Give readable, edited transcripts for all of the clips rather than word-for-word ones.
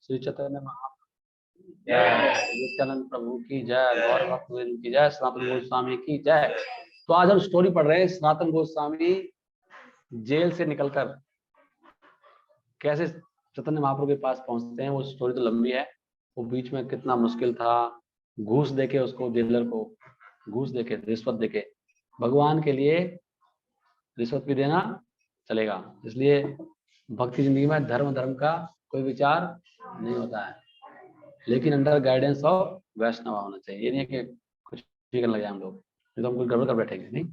श्री चैतन्य महाप्रभु जय, नित्यानंद प्रभु की जय, गौर भक्तवृंद की जय, सनातन गोस्वामी की जय। तो आज हम स्टोरी पढ़ रहे हैं सनातन गोस्वामी जेल से निकलकर कैसे चैतन्य महाप्रभु के पास पहुंचते हैं। वो स्टोरी तो लंबी है, वो बीच में कितना मुश्किल था, घूस देके उसको, जेलर को घूस देके, रिश्वत देके। भगवान के लिए रिश्वत भी देना चलेगा, इसलिए भक्ति जिंदगी में धर्म का कोई विचार नहीं होता है, लेकिन अंडर गाइडेंस ऑफ वैष्णव होना चाहिए। ये नहीं है कि कुछ भी करने लगे हम लोग, तो हम कुछ गड़बड़ कर बैठेंगे नहीं।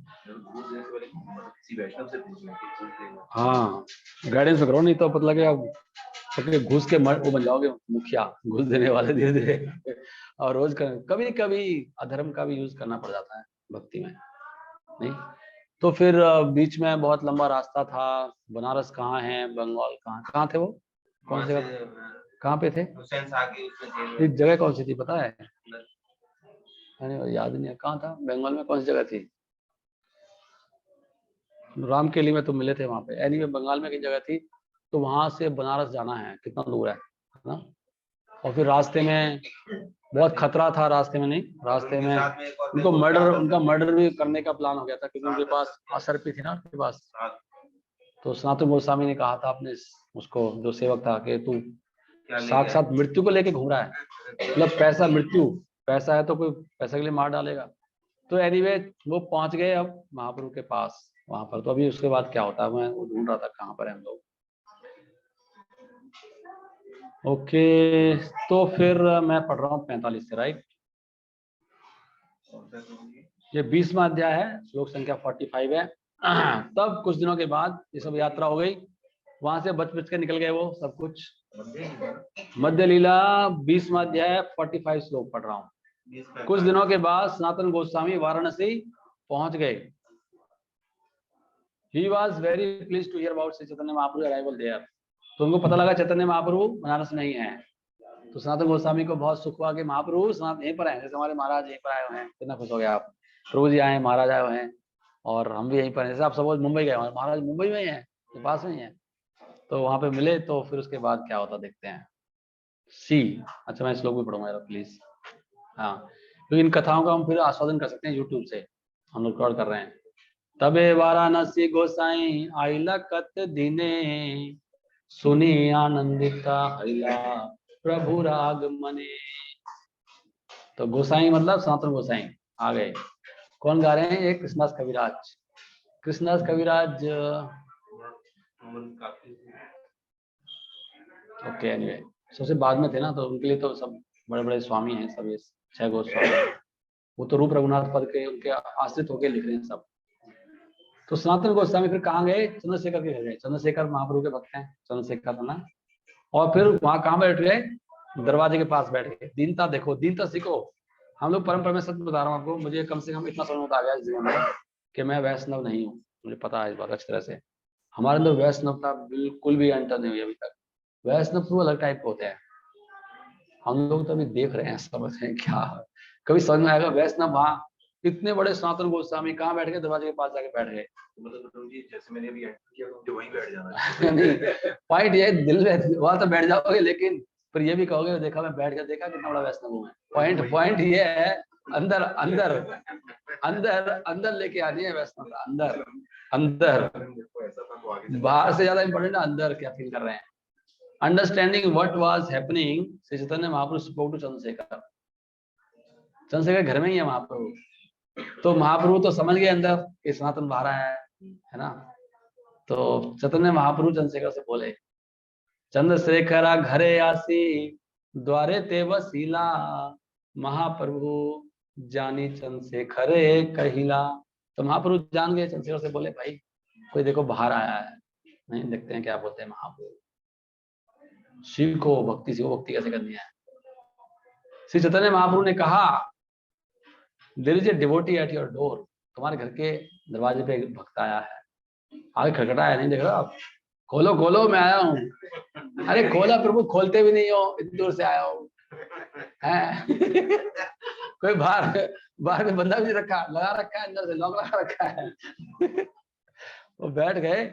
हाँ, गाइडेंस करो, नहीं तो पता लगे आप सबके घूस के वो बन जाओगे मुखिया, घूस देने वाले धीरे धीरे। और रोज कभी कभी अधर्म का भी यूज करना पड़ जाता है भक्ति में, नहीं। तो फिर बीच में बहुत लंबा रास्ता था। बनारस कहाँ है, बंगाल कहाँ थे वो, कौन से जगह, कहाँ पे थे, एक जगह कौन सी थी पता है? अरे याद नहीं है कहाँ था, बंगाल में कौन सी जगह थी? राम केली में तो मिले थे वहां पे। एनीवे बंगाल में की जगह थी, तो वहां से बनारस जाना है, कितना दूर है ना। और फिर रास्ते में बहुत खतरा था, रास्ते में नहीं, रास्ते में उनका मर्डर भी करने का प्लान हो गया था, क्योंकि उनके पास असरपी थी ना उनके पास। तो सनातन गोस्वामी ने कहा था अपने उसको, जो सेवक था, कि तू साक्षात मृत्यु को लेके घूम रहा है, मतलब पैसा, मृत्यु पैसा है तो कोई पैसा के लिए मार डालेगा। तो एनीवे वो पहुंच गए अब महाप्रभु के पास वहां पर। तो अभी उसके बाद क्या होता है, मैं वो ढूंढ रहा था कहाँ पर है हम लोग। ओके, तो फिर मैं पढ़ रहा हूँ 45 से, राइट। ये 20वां अध्याय है, श्लोक संख्या 45 है। तब कुछ दिनों के बाद ये सब यात्रा हो गई, वहां से बच के निकल गए वो सब कुछ। मध्य लीला 20वां अध्याय 45 श्लोक पढ़ रहा हूँ। कुछ दिनों के बाद सनातन गोस्वामी वाराणसी पहुंच गए। He was very pleased to hear about Sri Chaitanya Mahaprabhu arrival there. तो उनको पता लगा चैतन्य महाप्रभु बनारस में ही हैं। तो सनातन गोस्वामी को बहुत सुख हुआ कि महाप्रभु सनातन यहीं पर हैं, जैसे हमारे महाराज यहीं पर आए हुए हैं। कितना खुश हो गया आप, प्रभु जी आए, महाराज आए हुए हैं, और हम भी यहीं पर हैं। जैसे आप सब मुंबई गए, महाराज मुंबई में ही है, तो पास में ही है। तो वहां पे मिले। तो फिर उसके बाद क्या होता देखते हैं। सी, अच्छा मैं श्लोक भी पढ़ूंगा प्लीज। हाँ, तो इन कथाओं का हम फिर आस्वादन कर सकते हैं यूट्यूब से, हम लोग रिकॉर्ड कर रहे हैं। तबे वाराणसी गोसाई आइला कत दिने, सुनी आनंदिता हरिला प्रभु राग मने। तो गोसाई मतलब सनातन गोसाई आ गए। कौन गा रहे हैं? ये कृष्णदास कविराज। कृष्णदास कविराज ओके, एनीवे सबसे बाद में थे ना, तो उनके लिए तो सब बड़े बड़े स्वामी हैं सब, ये 6 गोस्वामी। वो तो रूप रघुनाथ पद के उनके आश्रित होके लिख रहे हैं सब। तो सनातन गोस्वामी फिर कहाँ गए? चंद्रशेखर के घर गए। चंद्रशेखर महाप्रभु के भक्त हैं, चंद्रशेखर था ना। और फिर वहां कहाँ बैठ गए? दरवाजे के पास बैठ गए। दीनता देखो, दीनता सीखो। हम लोग परंपरा में, सच बता रहा हूँ आपको, मुझे कम से कम इतना समझ में आ गया इस जीवन में कि मैं वैष्णव नहीं हूँ। मुझे पता है इस बात अच्छी तरह से। हमारे अंदर वैष्णवता बिल्कुल भी एंटर नहीं हुई अभी तक। वैष्णव तो अलग टाइप के होते हैं, हम लोग तो अभी देख रहे हैं, समझ रहे हैं क्या। कभी समझ में आएगा वैष्णव वहां इतने बड़े सनातन गोस्वामी कहाँ बैठ गए? दरवाजे के पास जाके बैठ गए। मतलब जैसे मैंने अभी एंटर किया, मुझे वहीं बैठ जाना। नहीं, पॉइंट ये दिल में वहां तो बैठ जाओगे, लेकिन फिर ये भी कहोगे देखा मैं बैठ कर, देखा कितना बड़ा वैष्णव हूँ मैं। पॉइंट ये है, अंदर अंदर अंदर अंदर लेके आनी है वैष्णवता। अंदर अंदर, बाहर से ज्यादा इंपॉर्टेंट है अंदर क्या फील कर रहे हैं। Understanding what was happening, Shri Chaitanya Mahaprabhu spoke to Chandrashekhar. Chandrashekhar घर में ही है महाप्रभु। तो महाप्रभु तो समझ गए अंदर कि सनातन बाहर आया है ना। तो चैतन्य महाप्रभु चंद्रशेखर से बोले, चंद्रशेखरा घरे आसी द्वारे ते वसीला, महाप्रभु जानी चंद्रशेखरे कहिला। तो महाप्रभु जान गए। चंद्रशेखर से बोले, भाई कोई देखो बाहर आया है, नहीं देखते हैं क्या बोलते हैं महाप्रभु। सीखो भक्ति, सीखो भक्ति कैसे करनी है। श्री चैतन्य महाप्रभु ने कहा, there is a devotee at your door. तुम्हारे घर के दरवाजे पे एक भक्त आया है। आगे खटखटाया, नहीं देख रहे आप? खोलो खोलो, मैं आया हूँ। अरे खोला प्रभु, खोलते भी नहीं हो, इतनी दूर से आया हूँ। कोई बाहर में बंदा भी रखा, लगा रखा है, अंदर से लॉक लगा रखा है। वो बैठ गए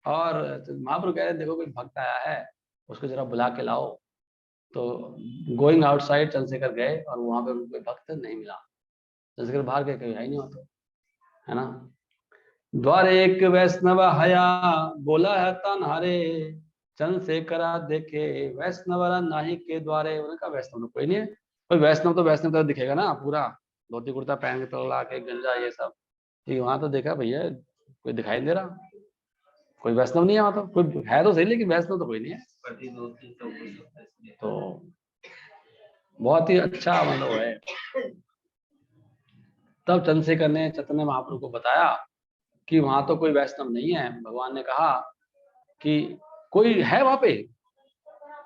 और महाप्रभु कह रहे देखो कोई भक्त आया है, उसको जरा बुला के लाओ। तो गोइंग आउटसाइड चंद्रशेखर गए और वहां पे उनको कोई भक्त नहीं मिला। चंद्रशेखर बाहर गए, कहीं है ही नहीं वहां तो, है ना। द्वार एक वैष्णव हया बोला है तनहारे, चंद्रशेखरा देखे वैष्णवरा नाही के द्वारे। उन्होंने कहा वैष्णव तो कोई नहीं है, कोई वैष्णव तो वैष्णव तो दिखेगा ना, पूरा धोती कुर्ता पहन के तो ला के गंजा ये सब, ठीक वहां तो देखा भैया कोई दिखाई नहीं दे रहा, कोई वैष्णव नहीं है वहां तो, कोई है तो सही लेकिन वैष्णव तो कोई नहीं है। तो बहुत ही अच्छा मतलब है। तब चंद्रशेखर ने चैतन्य महाप्रभु को बताया कि वहां तो कोई वैष्णव नहीं है। भगवान ने कहा कि कोई है वहां पे,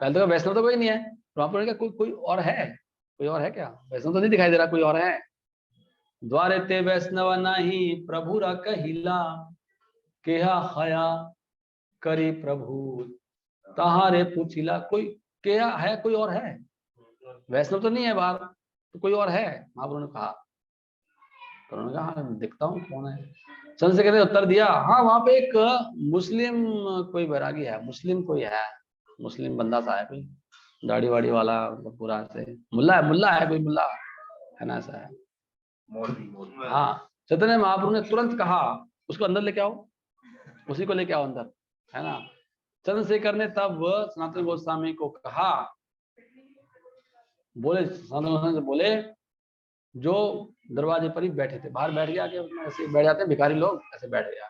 पहले तो वैष्णव तो कोई नहीं है, तो वहां पर कोई कोई और है, कोई और है क्या, वैष्णव तो नहीं दिखाई दे रहा, कोई और है। द्वारे ते वैष्णव नाही प्रभु रा कहिला, केहा हया करी प्रभु तहारे पूछिला। कोई केहा है, कोई और है, वैष्णव तो नहीं है बाहर, तो कोई और है, महाप्रभु ने कहा। तो उन्होंने कहा हाँ देखता हूँ कौन है। चंद्रशेखर ने उत्तर दिया हाँ वहां पे एक मुस्लिम कोई बैरागी है, मुस्लिम कोई है, मुस्लिम बंदा सा है कोई, दाढ़ी वाड़ी वाला, पूरा से मुल्ला है कोई, मुल्ला है ना, ऐसा है। हाँ, चैतन्य महाप्रभु ने तुरंत कहा उसको अंदर लेके आओ, उसी को लेके आओ अंदर, है ना। चंद्रशेखर ने तब सनातन गोस्वामी को कहा, बोले सनातन गोस्वामी से बोले, जो दरवाजे पर ही बैठे थे, बाहर बैठ गया आके, ऐसे बैठ जाते हैं भिखारी लोग, ऐसे बैठ गया।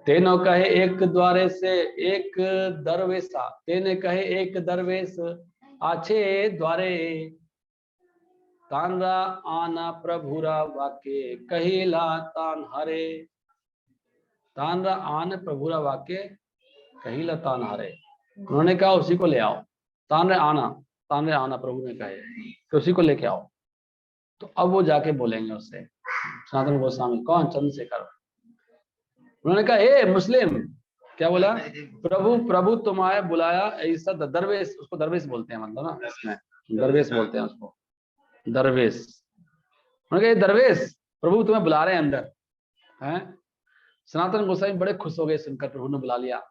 तेनो कहे एक द्वारे से एक दरवेशा, तेने कहे एक दरवेश आछे द्वारे, तानरा आना प्रभुरा वाक्य कहिला तान हरे। तानरा आन प्रभुरा वाक्य कहिला तान हरे। उन्होंने कहा उसी को ले आओ, तानरे आना प्रभु ने कहे तो उसी को लेके आओ। तो अब वो जाके बोलेंगे उससे, सनातन गोस्वामी कौन, चंद्रशेखर। उन्होंने कहा ए मुस्लिम, क्या बोला, प्रभु तुम्हारे बुलाया ऐसा दरवेश, उसको दरवेश बोलते हैं मतलब ना, इसमें दरवेश बोलते हैं उसको, दरवेश। उन्होंने कहा दरवेश प्रभु तुम्हें बुला रहे हैं अंदर, हैं। सनातन गोस्वामी बड़े खुश हो गए सुनकर, प्रभु ने बुला लिया,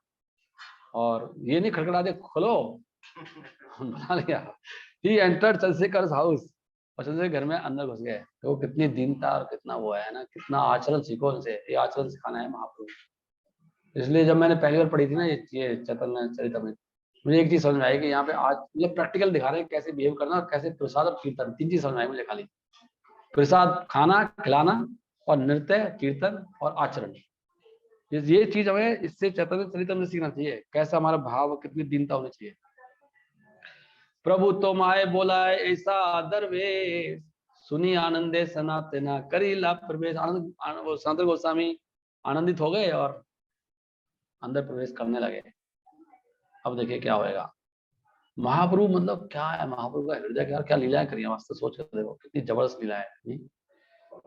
और ये नहीं खड़खड़ा दे खोलो, बुला लिया। ही एंटर्ड चंद्रशेखर हाउस, और चंद्रशेखर घर में अंदर घुस गए। तो वो कितनी दीनता और कितना वो है ना, कितना आचरण सीखो उनसे, ये आचरण सिखाना है महाप्रभु। इसलिए जब मैंने पहली बार पढ़ी थी ना ये चैतन्य चरितमृत, मुझे एक चीज समझ में आई कि यहाँ पे आज मतलब प्रैक्टिकल दिखा रहे हैं कैसे बिहेव करना, और कैसे प्रसाद और कीर्तन, तीन चीज समझ में आई मुझे खाली, प्रसाद खाना खिलाना, और नृत्य कीर्तन और आचरण। ये चीज हमें इससे चैतन्य चरितमृत सीखना चाहिए, कैसा हमारा भाव, कितनी दीनता होनी चाहिए। प्रभु तो माए बोला ऐसा दरवेश, सुनी आनंदे सनातना करी लाभ प्रवेश। आनंद सनातन गोस्वामी आनंदित हो गए और अंदर प्रवेश करने लगे। अब देखिए क्या होएगा। महाप्रभु मतलब क्या है, महाप्रभु का हृदय क्या, क्या लीलाएं करिए, वास्तव सोच कर देखो कितनी जबरदस्त लीला है।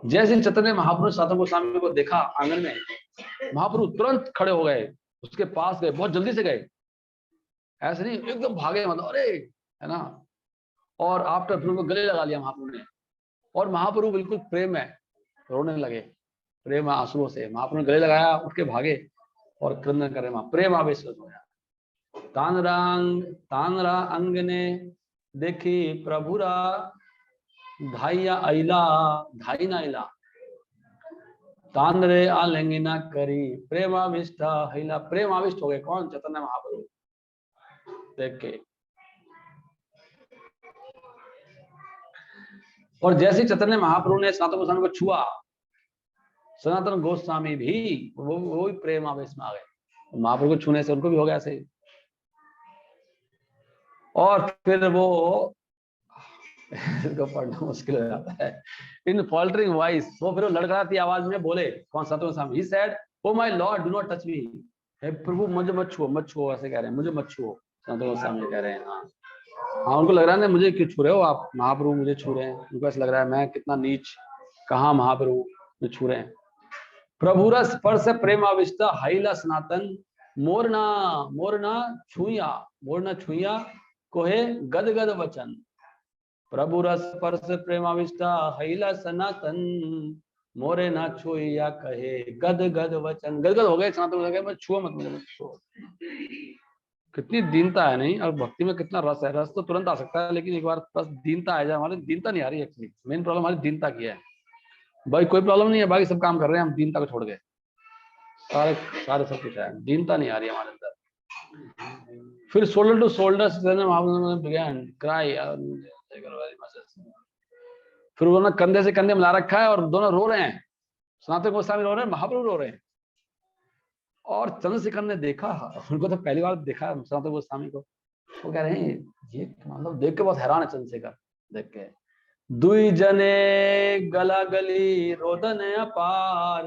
जैसे चैतन्य महाप्रभु सनातन गोस्वामी को देखा आंगन में, महाप्रभु तुरंत खड़े हो गए, उसके पास गए, बहुत जल्दी से गए, ऐसे नहीं एकदम भागे, मतलब अरे, है ना। और आफ्टर फिर गले लगा लिया महाप्रभु ने, और महाप्रभु बिल्कुल प्रेम है, रोने लगे प्रेम आंसुओं से। महाप्रभु ने गले लगाया, उठ के भागे और क्रंदन करे, प्रेम आवेश हो गया। तानरा अंग ने देखी प्रभुरा धाइया अला, धाई ना अला, तानरे आलिंगना करी प्रेमाविष्ट हिला। प्रेमाविष्ट हो गए कौन, चैतन्य महाप्रभु देख के। और जैसे चैतन्य महाप्रभु ने सनातन गोस्वामी को छुआ, सनातन गोस्वामी भी वो भी प्रेम आवेश में आ गए, महाप्रभु को छूने से उनको भी हो गया ऐसे। और फिर वो इसको पढ़ना मुश्किल हो जाता है, इन फॉल्टरिंग वॉइस, वो फिर लड़खड़ाती आवाज में बोले कौन, Sanatan Goswami, he said oh my lord do not touch me, हे प्रभु मुझे मत छुओ, मत छुओ, ऐसे कह रहे हैं, मुझे मत छुओ, सनातन गोस्वामी कह रहे हैं। हाँ हाँ, उनको लग रहा है ना मुझे क्यों छू रहे हो आप, महाप्रभु मुझे छू रहे हैं, उनको ऐसा लग रहा है मैं कितना नीच, कहाँ महाप्रभु मुझे छू रहे हैं। प्रभु रस स्पर्श प्रेम आविष्ट हैला सनातन, मोरना मोरना छुया, मोरना छुया कोहे गद गद वचन। प्रभु रस स्पर्श प्रेमाविष्ट हैला सनातन, मोरे ना छुया कहे गद गद वचन। गद गद हो गए सनातन, मैं छुओ मत, मुझे मत छुओ। कितनी दीनता है, नहीं? और भक्ति में कितना रस है। रस तो तुरंत आ सकता है, लेकिन एक बार बस दीनता आ जाए, हमारी दीनता नहीं आ रही एक्चुअली। मेन प्रॉब्लम हमारी दीनता की है। भाई कोई प्रॉब्लम नहीं है, बाकी सब काम कर रहे हैं, हम दीनता को छोड़ गए। सारे सारे सब कुछ है, दीनता नहीं आ रही हमारे अंदर। फिर शोल्डर टू शोल्डर क्राई, फिर उन्होंने कंधे से कंधे मिला रखा है और दोनों रो रहे हैं। सनातन गोस्वामी रो रहे हैं, महाप्रभु रो रहे हैं। और चंद्रशेखर ने देखा, उनको तो पहली बार देखा सनातन गोस्वामी को। वो कह रहे हैं ये मतलब देख के बहुत हैरान है चंद्रशेखर देख के। दुई जने गला गली रोदन अपार,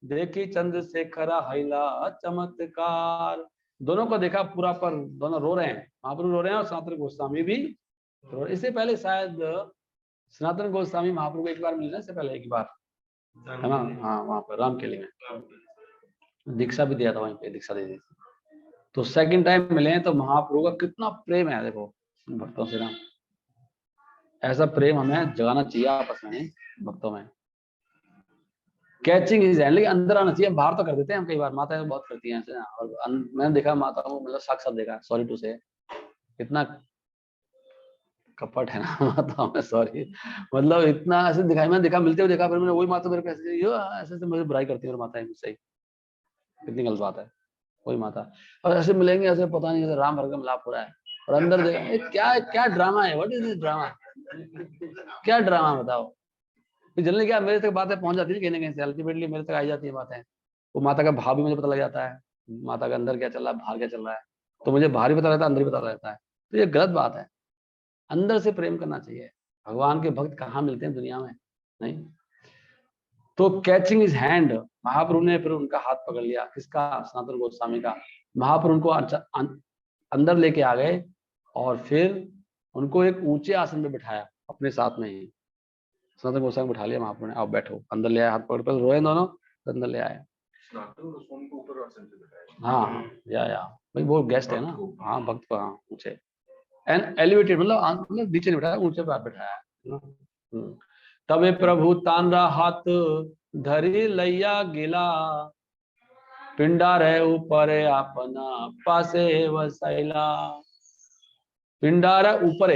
देखी चंद्रशेखर हैला चमत्कार। दोनों को देखा पूरा, पर दोनों रो रहे हैं, महाप्रभु रो रहे हैं और सनातन गोस्वामी भी रो रहे। इससे पहले शायद सनातन गोस्वामी महाप्रभु को एक बार मिलने से पहले एक बार, है ना? हाँ, वहां पर रामकेली में दीक्षा भी दिया था, वहीं पे दीक्षा दे दी थी। तो सेकंड टाइम मिले हैं, तो महाप्रभु का कितना प्रेम है देखो भक्तों से ना। ऐसा प्रेम हमें जगाना चाहिए आपस में भक्तों में। कैचिंग इज हैंड, लेकिन अंदर आना चाहिए। बाहर तो कर देते हैं हम कई बार, माताएं बहुत करती हैं ऐसे। और मैंने देखा माताओं को, मतलब साक्षात देखा, सॉरी टू से, इतना कपट है ना माताओं में, सॉरी, मतलब इतना ऐसे दिखाई, मैंने देखा, मिलते हुए देखा। फिर मैंने वही माता मेरे को ऐसे ऐसे मुझे बुराई करती है और माताएं मुझसे, कितनी गलत बात है। वही माता, और ऐसे मिलेंगे ऐसे, पता नहीं राम भर का मिलाप हो रहा है, और अंदर देखा क्या क्या ड्रामा है, व्हाट इज दिस ड्रामा, क्या ड्रामा बताओ। जनरली क्या मेरे तक बातें पहुंच जाती है कहीं ना कहीं से, अल्टीमेटली मेरे तक आई जाती है बातें। वो माता का भाव भी मुझे पता लग जाता है, माता का अंदर क्या चल रहा है, बाहर क्या चल रहा है। तो मुझे बाहर भी पता रहता है, अंदर भी पता रहता है। तो ये गलत बात है। अंदर से प्रेम करना चाहिए। भगवान के भक्त कहाँ मिलते हैं दुनिया में, नहीं। तो कैचिंग इज हैंड, महाप्रभु ने फिर उनका हाथ पकड़ लिया, किसका? सनातन गोस्वामी का। महाप्रभु उनको अंदर लेके आ गए और फिर उनको एक ऊंचे आसन पे बिठाया अपने साथ में ही। सनातन गोस्वामी बिठा लिया महाप्रभु ने, आओ बैठो। अंदर ले आए, हाथ पकड़ कर रोए दोनों, तो अंदर ले आए। हाँ, या भाई वो गेस्ट है ना। हाँ, भक्त को, हाँ, ऊंचे एंड एलिवेटेड, मतलब नीचे नहीं बिठाया, ऊंचे पर बिठाया। तबे प्रभु तांडा हाथ धरी लैया गिला, पिंडार ऊपर अपना पासे वसैला। पिंडार ऊपर,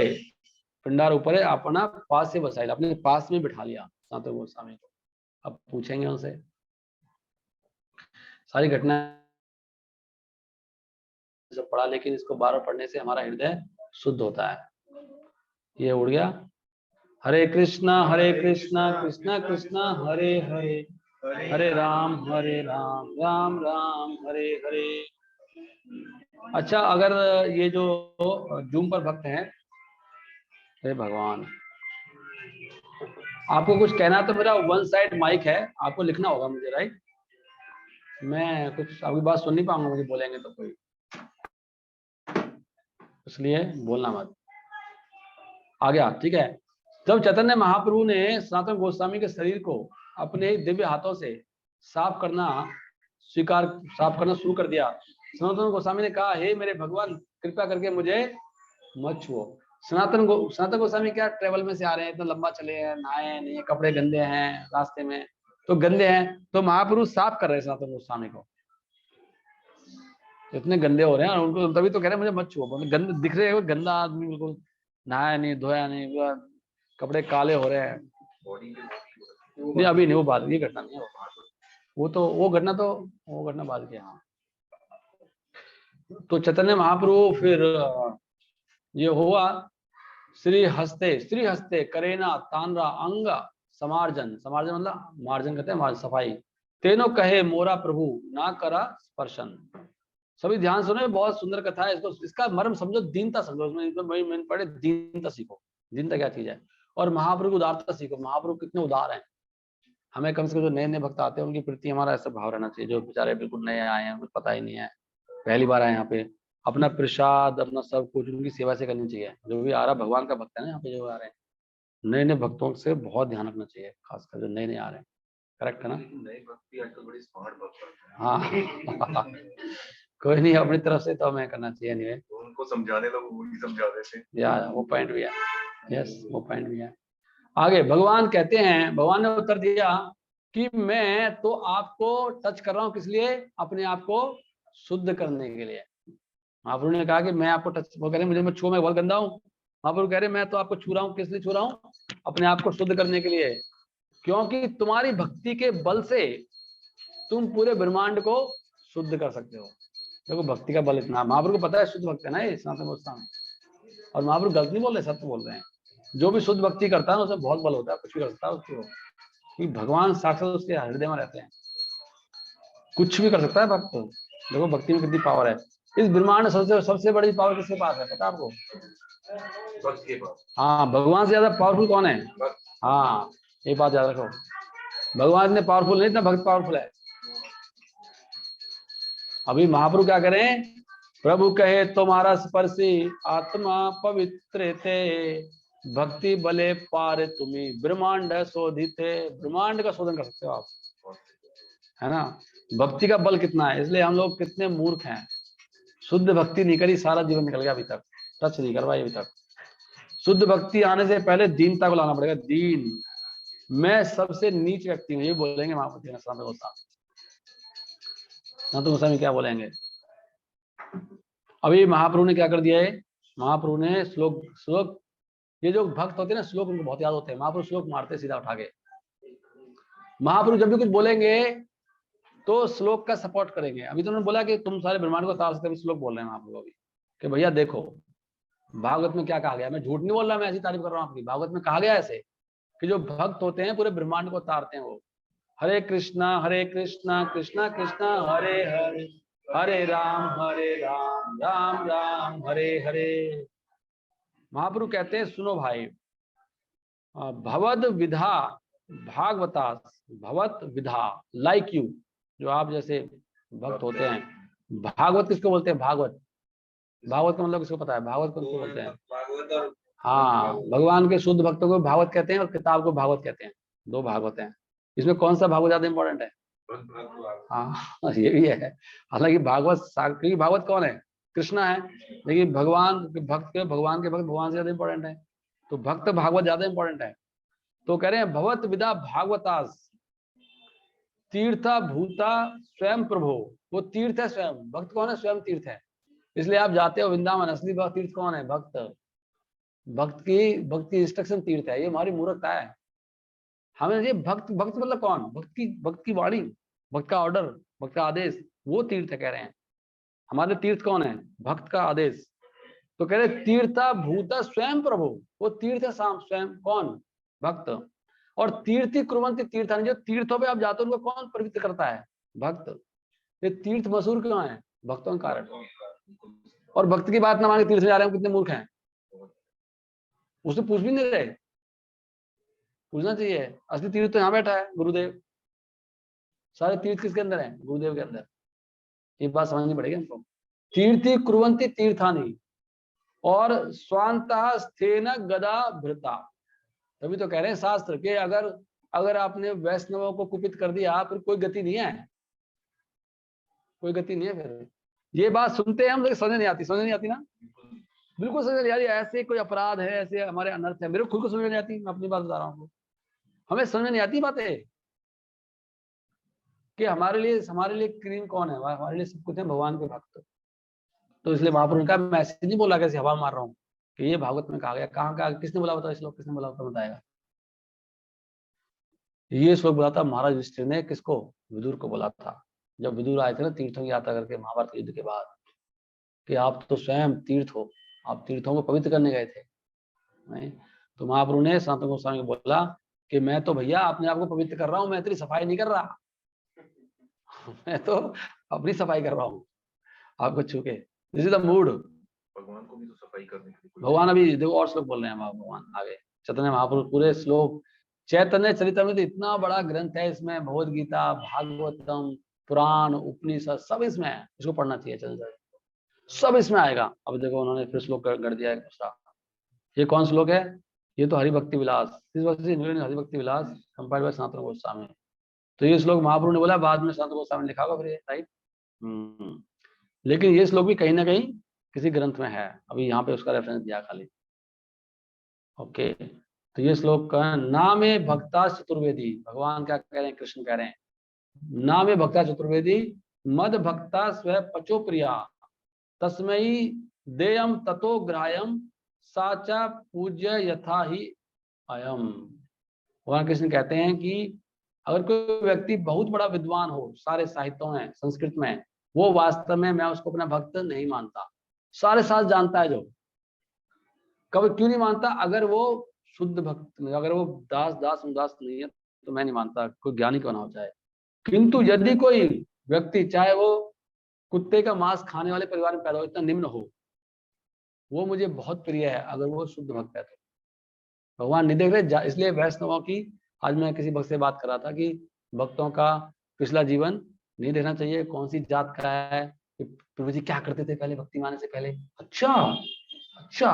पिंडार ऊपर अपना पास से वसाइला, अपने पास में बिठा लिया सनातन गोस्वामी को। अब पूछेंगे उनसे सारी घटना सब पढ़ा, लेकिन इसको बार बार पढ़ने से हमारा हृदय शुद्ध होता है। ये उड़ गया। हरे कृष्णा कृष्णा कृष्णा हरे हरे, हरे राम राम राम हरे हरे। अच्छा, अगर ये जो जूम पर भक्त हैं, हे भगवान, आपको कुछ कहना तो मेरा वन साइड माइक है, आपको लिखना होगा मुझे, राइट? मैं कुछ आपकी बात सुन नहीं पाऊंगा, मुझे बोलेंगे तो कोई, इसलिए बोलना मत। आ गया, ठीक है। जब चैतन्य महाप्रभु ने सनातन गोस्वामी के शरीर को अपने दिव्य हाथों से साफ करना शुरू कर दिया, सनातन गोस्वामी ने कहा, हे मेरे भगवान, कृपया करके मुझे मत छुओ। सनातन गोस्वामी क्या ट्रेवल में से आ रहे हैं, इतना लंबा चले हैं, नहाए नहीं, कपड़े गंदे हैं, रास्ते में तो गंदे हैं, तो महाप्रभु साफ कर रहे हैं सनातन गोस्वामी को। इतने गंदे हो रहे हैं उनको, तभी तो कह रहे हैं मुझे मत छुओ। गंदे दिख रहे हैं, गंदा आदमी, बिल्कुल नहाया नहीं, धोया नहीं, कपड़े काले हो रहे हैं। नहीं, अभी नहीं, वो बात, ये घटना नहीं है, वो घटना बाद की। हाँ, तो चैतन्य महाप्रभु फिर ये हुआ, श्री हस्ते करेना तानरा अंग समार्जन मतलब मार्जन कहते हैं, सफाई। तेनो कहे मोरा प्रभु ना करा स्पर्शन। सभी ध्यान सुनो, बहुत सुंदर कथा है, इसको, इसका मर्म समझो, दीनता समझो। इसमें मैंने पढ़े, दीनता सीखो, दीनता क्या चीज है, और महाप्रभु उदारता सीखो। महाप्रभु कितने उदार हैं। हमें कम से कम जो नए नए भक्त आते हैं उनके प्रति हमारा ऐसा भाव रहना चाहिए, जो बेचारे बिल्कुल नए आए हैं, कुछ पता ही नहीं है, पहली बार आए यहाँ पे, अपना प्रसाद अपना सब कुछ उनकी सेवा से करनी चाहिए। जो भी आ रहा भगवान का भक्त है ना यहाँ पे, जो आ रहे हैं, नए नए भक्तों से बहुत ध्यान रखना चाहिए, खासकर जो नए नए आ रहे हैं। करेक्ट है ना? नए भक्ति आजकल बड़ी स्मार्ट भक्त। हाँ कोई नहीं, अपनी तरफ से तो हमें करना चाहिए, नहीं उनको समझाने लोग वो भी समझा देते, या वो पॉइंट भी है। यस, वो पॉइंट भी है। आगे भगवान कहते हैं, भगवान ने उत्तर दिया कि मैं तो आपको टच कर रहा हूं, किस लिए? अपने आप को शुद्ध करने के लिए। महाप्रभु ने कहा कि मैं आपको टच, वो कह रहे मुझे मत छुओ, मैं बहुत गंदा हूँ। महाप्रभु कह रहे मैं तो आपको छू रहा हूँ, किस लिए छू रहा हूँ? अपने आप को शुद्ध करने के लिए, क्योंकि तुम्हारी भक्ति के बल से तुम पूरे ब्रह्मांड को शुद्ध कर सकते हो। देखो भक्ति का बल इतना, महाप्रभु को पता है शुद्ध भक्त है ना ये सनातन गोस्वामी, और महाप्रभु गलत नहीं बोल रहे, सत्य बोल रहे हैं। जो भी शुद्ध भक्ति करता है उसमें बहुत बल होता है, कुछ भी कर सकता है उसको, क्योंकि भगवान साक्षात उसके हृदय में रहते हैं, कुछ भी कर सकता है भक्त। देखो भक्ति में कितनी पावर है। इस ब्रह्मांड में सबसे बड़ी पावर किसके पास है पता है आपको? भक्त के पास। हाँ, भगवान से ज्यादा पावरफुल कौन है? हाँ, ये बात याद रखो, भगवान इतने पावरफुल नहीं, इतना भक्त पावरफुल है। अभी महाप्रभु क्या करें? प्रभु कहे तुम्हारा स्पर्शी आत्मा पवित्र थे, भक्ति बले पार तुम्हें ब्रह्मांड शोधित थे। ब्रह्मांड का शोधन कर सकते हो आप, है ना? भक्ति का बल कितना है, इसलिए हम लोग कितने मूर्ख हैं। शुद्ध भक्ति नहीं करी, सारा जीवन निकल गया, अभी तक टच नहीं करवाई अभी तक। शुद्ध भक्ति आने से पहले दीनता को लाना पड़ेगा। दीन, मैं सबसे नीच व्यक्ति हूँ, ये बोलेंगे महाप्रभु सनातन गोस्वामी। क्या बोलेंगे? अभी महाप्रभु ने क्या कर दिया है? महाप्रभु ने श्लोक ये जो भक्त होते हैं ना, श्लोक उनको बहुत याद होते हैं। महाप्रभु श्लोक मारते सीधा उठा के। महाप्रभु जब भी कुछ बोलेंगे तो श्लोक का सपोर्ट करेंगे। अभी तो उन्होंने बोला कि तुम सारे ब्रह्मांड को तार सकते हो, श्लोक बोल रहे हैं महाप्रभु अभी कि भैया देखो भागवत में क्या कहा गया। मैं झूठ नहीं बोल रहा, मैं ऐसी तारीफ कर रहा हूँ आपकी। भागवत में कहा गया ऐसे कि जो भक्त होते हैं पूरे ब्रह्मांड को तारते हैं वो। हरे कृष्णा कृष्णा कृष्णा हरे हरे, हरे राम राम राम हरे हरे। महाप्रभु कहते हैं सुनो भाई, भवद विधा भागवता, भवत विधा लाइक यू, जो आप जैसे भक्त होते हैं। भागवत किसको बोलते हैं? भागवत, भागवत का मतलब किसको पता है? भागवत को किसको बोलते हैं? हाँ, भगवान के शुद्ध भक्तों को भागवत कहते हैं और किताब को भागवत कहते हैं। दो भागवत हैं, इसमें कौन सा भागवत ज्यादा इंपॉर्टेंट है? हाँ, ये भी है। हालांकि भागवत, क्योंकि भागवत कौन है? कृष्णा है, लेकिन भगवान भक्त के भगवान से ज्यादा इंपॉर्टेंट है, तो भक्त भागवत ज्यादा इंपॉर्टेंट है। तो कह रहे हैं भगवत विदा भागवतास तीर्था भूता स्वयं प्रभो। वो तीर्थ है स्वयं। भक्त कौन है? स्वयं तीर्थ है। इसलिए आप जाते हो वृंदावन, असली तीर्थ कौन है? भक्त। भक्ति इंस्ट्रक्शन तीर्थ है। ये हमारी मूर्खता है। हमें ये भक्त मतलब कौन? भक्त की वाणी, भक्त का ऑर्डर, भक्त का आदेश, वो तीर्थ कह रहे हैं। हमारे तीर्थ कौन है? भक्त का आदेश। तो कह रहे तीर्था भूता स्वयं प्रभु, वो तीर्थ है स्वयं। कौन? भक्त। और तीर्थी कुर्वन्ति तीर्थानि, जो तीर्थों पे आप जाते हो उनको कौन पवित्र करता है? भक्त। ये तीर्थ मशहूर क्यों है? भक्तों के कारण। और भक्त की बात ना मान के तीर्थ में जा रहे हैं, कितने मूर्ख हैं। उससे पूछ भी नहीं रहे, पूछना चाहिए। असली तीर्थ तो यहाँ बैठा है, गुरुदेव। सारे तीर्थ किसके अंदर है? गुरुदेव के अंदर। ये बात समझनी पड़ेगी हमको। तीर्थी कुर्वन्ति तीर्थानि और स्वांतः स्थेन गदा भृता। तभी तो कह रहे हैं शास्त्र के अगर आपने वैष्णवों को कुपित कर दिया फिर कोई गति नहीं है, कोई गति नहीं है। फिर ये बात सुनते हैं हम, लेकिन समझ नहीं आती ना, बिल्कुल समझ नहीं आ रही। ऐसे कोई अपराध है, ऐसे हमारे अनर्थ है, मेरे को खुद को समझ नहीं आती। मैं अपनी बात बता रहा हूँ, हमें समझ नहीं आती बातें कि हमारे लिए क्रीम कौन है? हमारे लिए सब कुछ है भगवान के भक्त। तो इसलिए महाप्रभु ने कहा, मैं ऐसे नहीं बोला कैसे हवा मार रहा हूँ कि ये भागवत में कहा गया। कहाँ कहा? किसने बोला? बताओ, श्लोक किसने बोला? बताएगा। ये श्लोक बोला था महाराज युधिष्ठिर ने। किसको? विदुर को बोला था, जब विदुर आए थे ना तीर्थों की यात्रा करके महाभारत युद्ध के बाद, कि आप तो स्वयं तीर्थ हो, आप तीर्थों को पवित्र करने गए थे। नहीं? तो महाप्रभु ने सनातन गोस्वामी को बोला कि मैं तो भैया अपने आप को पवित्र कर रहा हूँ, मैं तेरी सफाई नहीं कर रहा। मैं तो अपनी सफाई कर रहा हूँ आपको छू के। This is the mood. भगवान को भी तो सफाई करने के लिए भगवान अभी देखो और श्लोक बोल रहे हैं भगवान आगे। चैतन्य महाप्रभु पूरे श्लोक, चैतन्य चरितमृत इतना बड़ा ग्रंथ है, इसमें भगवद गीता, भागवतम, पुराण, उपनिषद सब इसमें है। इसको पढ़ना चाहिए, चल सब इसमें आएगा। अब देखो उन्होंने फिर श्लोक गढ़ दिया है दूसरा। ये कौन श्लोक है? ये तो हरिभक्ति विलास, हरिभक्ति विलास कंपाइल्ड बाय सनातन गोस्वामी। तो ये श्लोक महाप्रभु ने बोला, बाद में सनातन गोस्वामी ने लिखा होगा फिर, राइट। लेकिन ये श्लोक भी कहीं ना कहीं किसी ग्रंथ में है। अभी यहाँ पे उसका रेफरेंस दिया खाली। ओके, तो ये श्लोक का नाम है भक्ता चतुर्वेदी। भगवान क्या कह रहे हैं? कृष्ण कह रहे हैं, नाम है भक्ता चतुर्वेदी, मद भक्ता स्व पचो प्रिया तस्मयी देयम ततो ग्राह्यम साचा पूज्य यथा ही अयम। भगवान कृष्ण कहते हैं कि अगर कोई व्यक्ति बहुत बड़ा विद्वान हो, सारे साहित्यों में, संस्कृत में, वो वास्तव में मैं उसको अपना भक्त नहीं मानता। सारे शास्त्र जानता है जो, कभी क्यों नहीं मानता? अगर वो शुद्ध भक्त, अगर वो दास उदास नहीं है तो मैं नहीं मानता, कोई ज्ञानी क्यों ना हो जाए। किंतु यदि कोई व्यक्ति, चाहे वो कुत्ते का मांस खाने वाले परिवार में पैदा हो, इतना निम्न हो, वो मुझे बहुत प्रिय है अगर वो शुद्ध भक्त है तो। भगवान नहीं देख रहे, इसलिए वैष्णवों की, आज मैं किसी भक्त से बात कर रहा था कि भक्तों का पिछला जीवन नहीं देखना चाहिए, कौन सी जात का है, प्रभु जी क्या करते थे पहले भक्ति माने से पहले। अच्छा अच्छा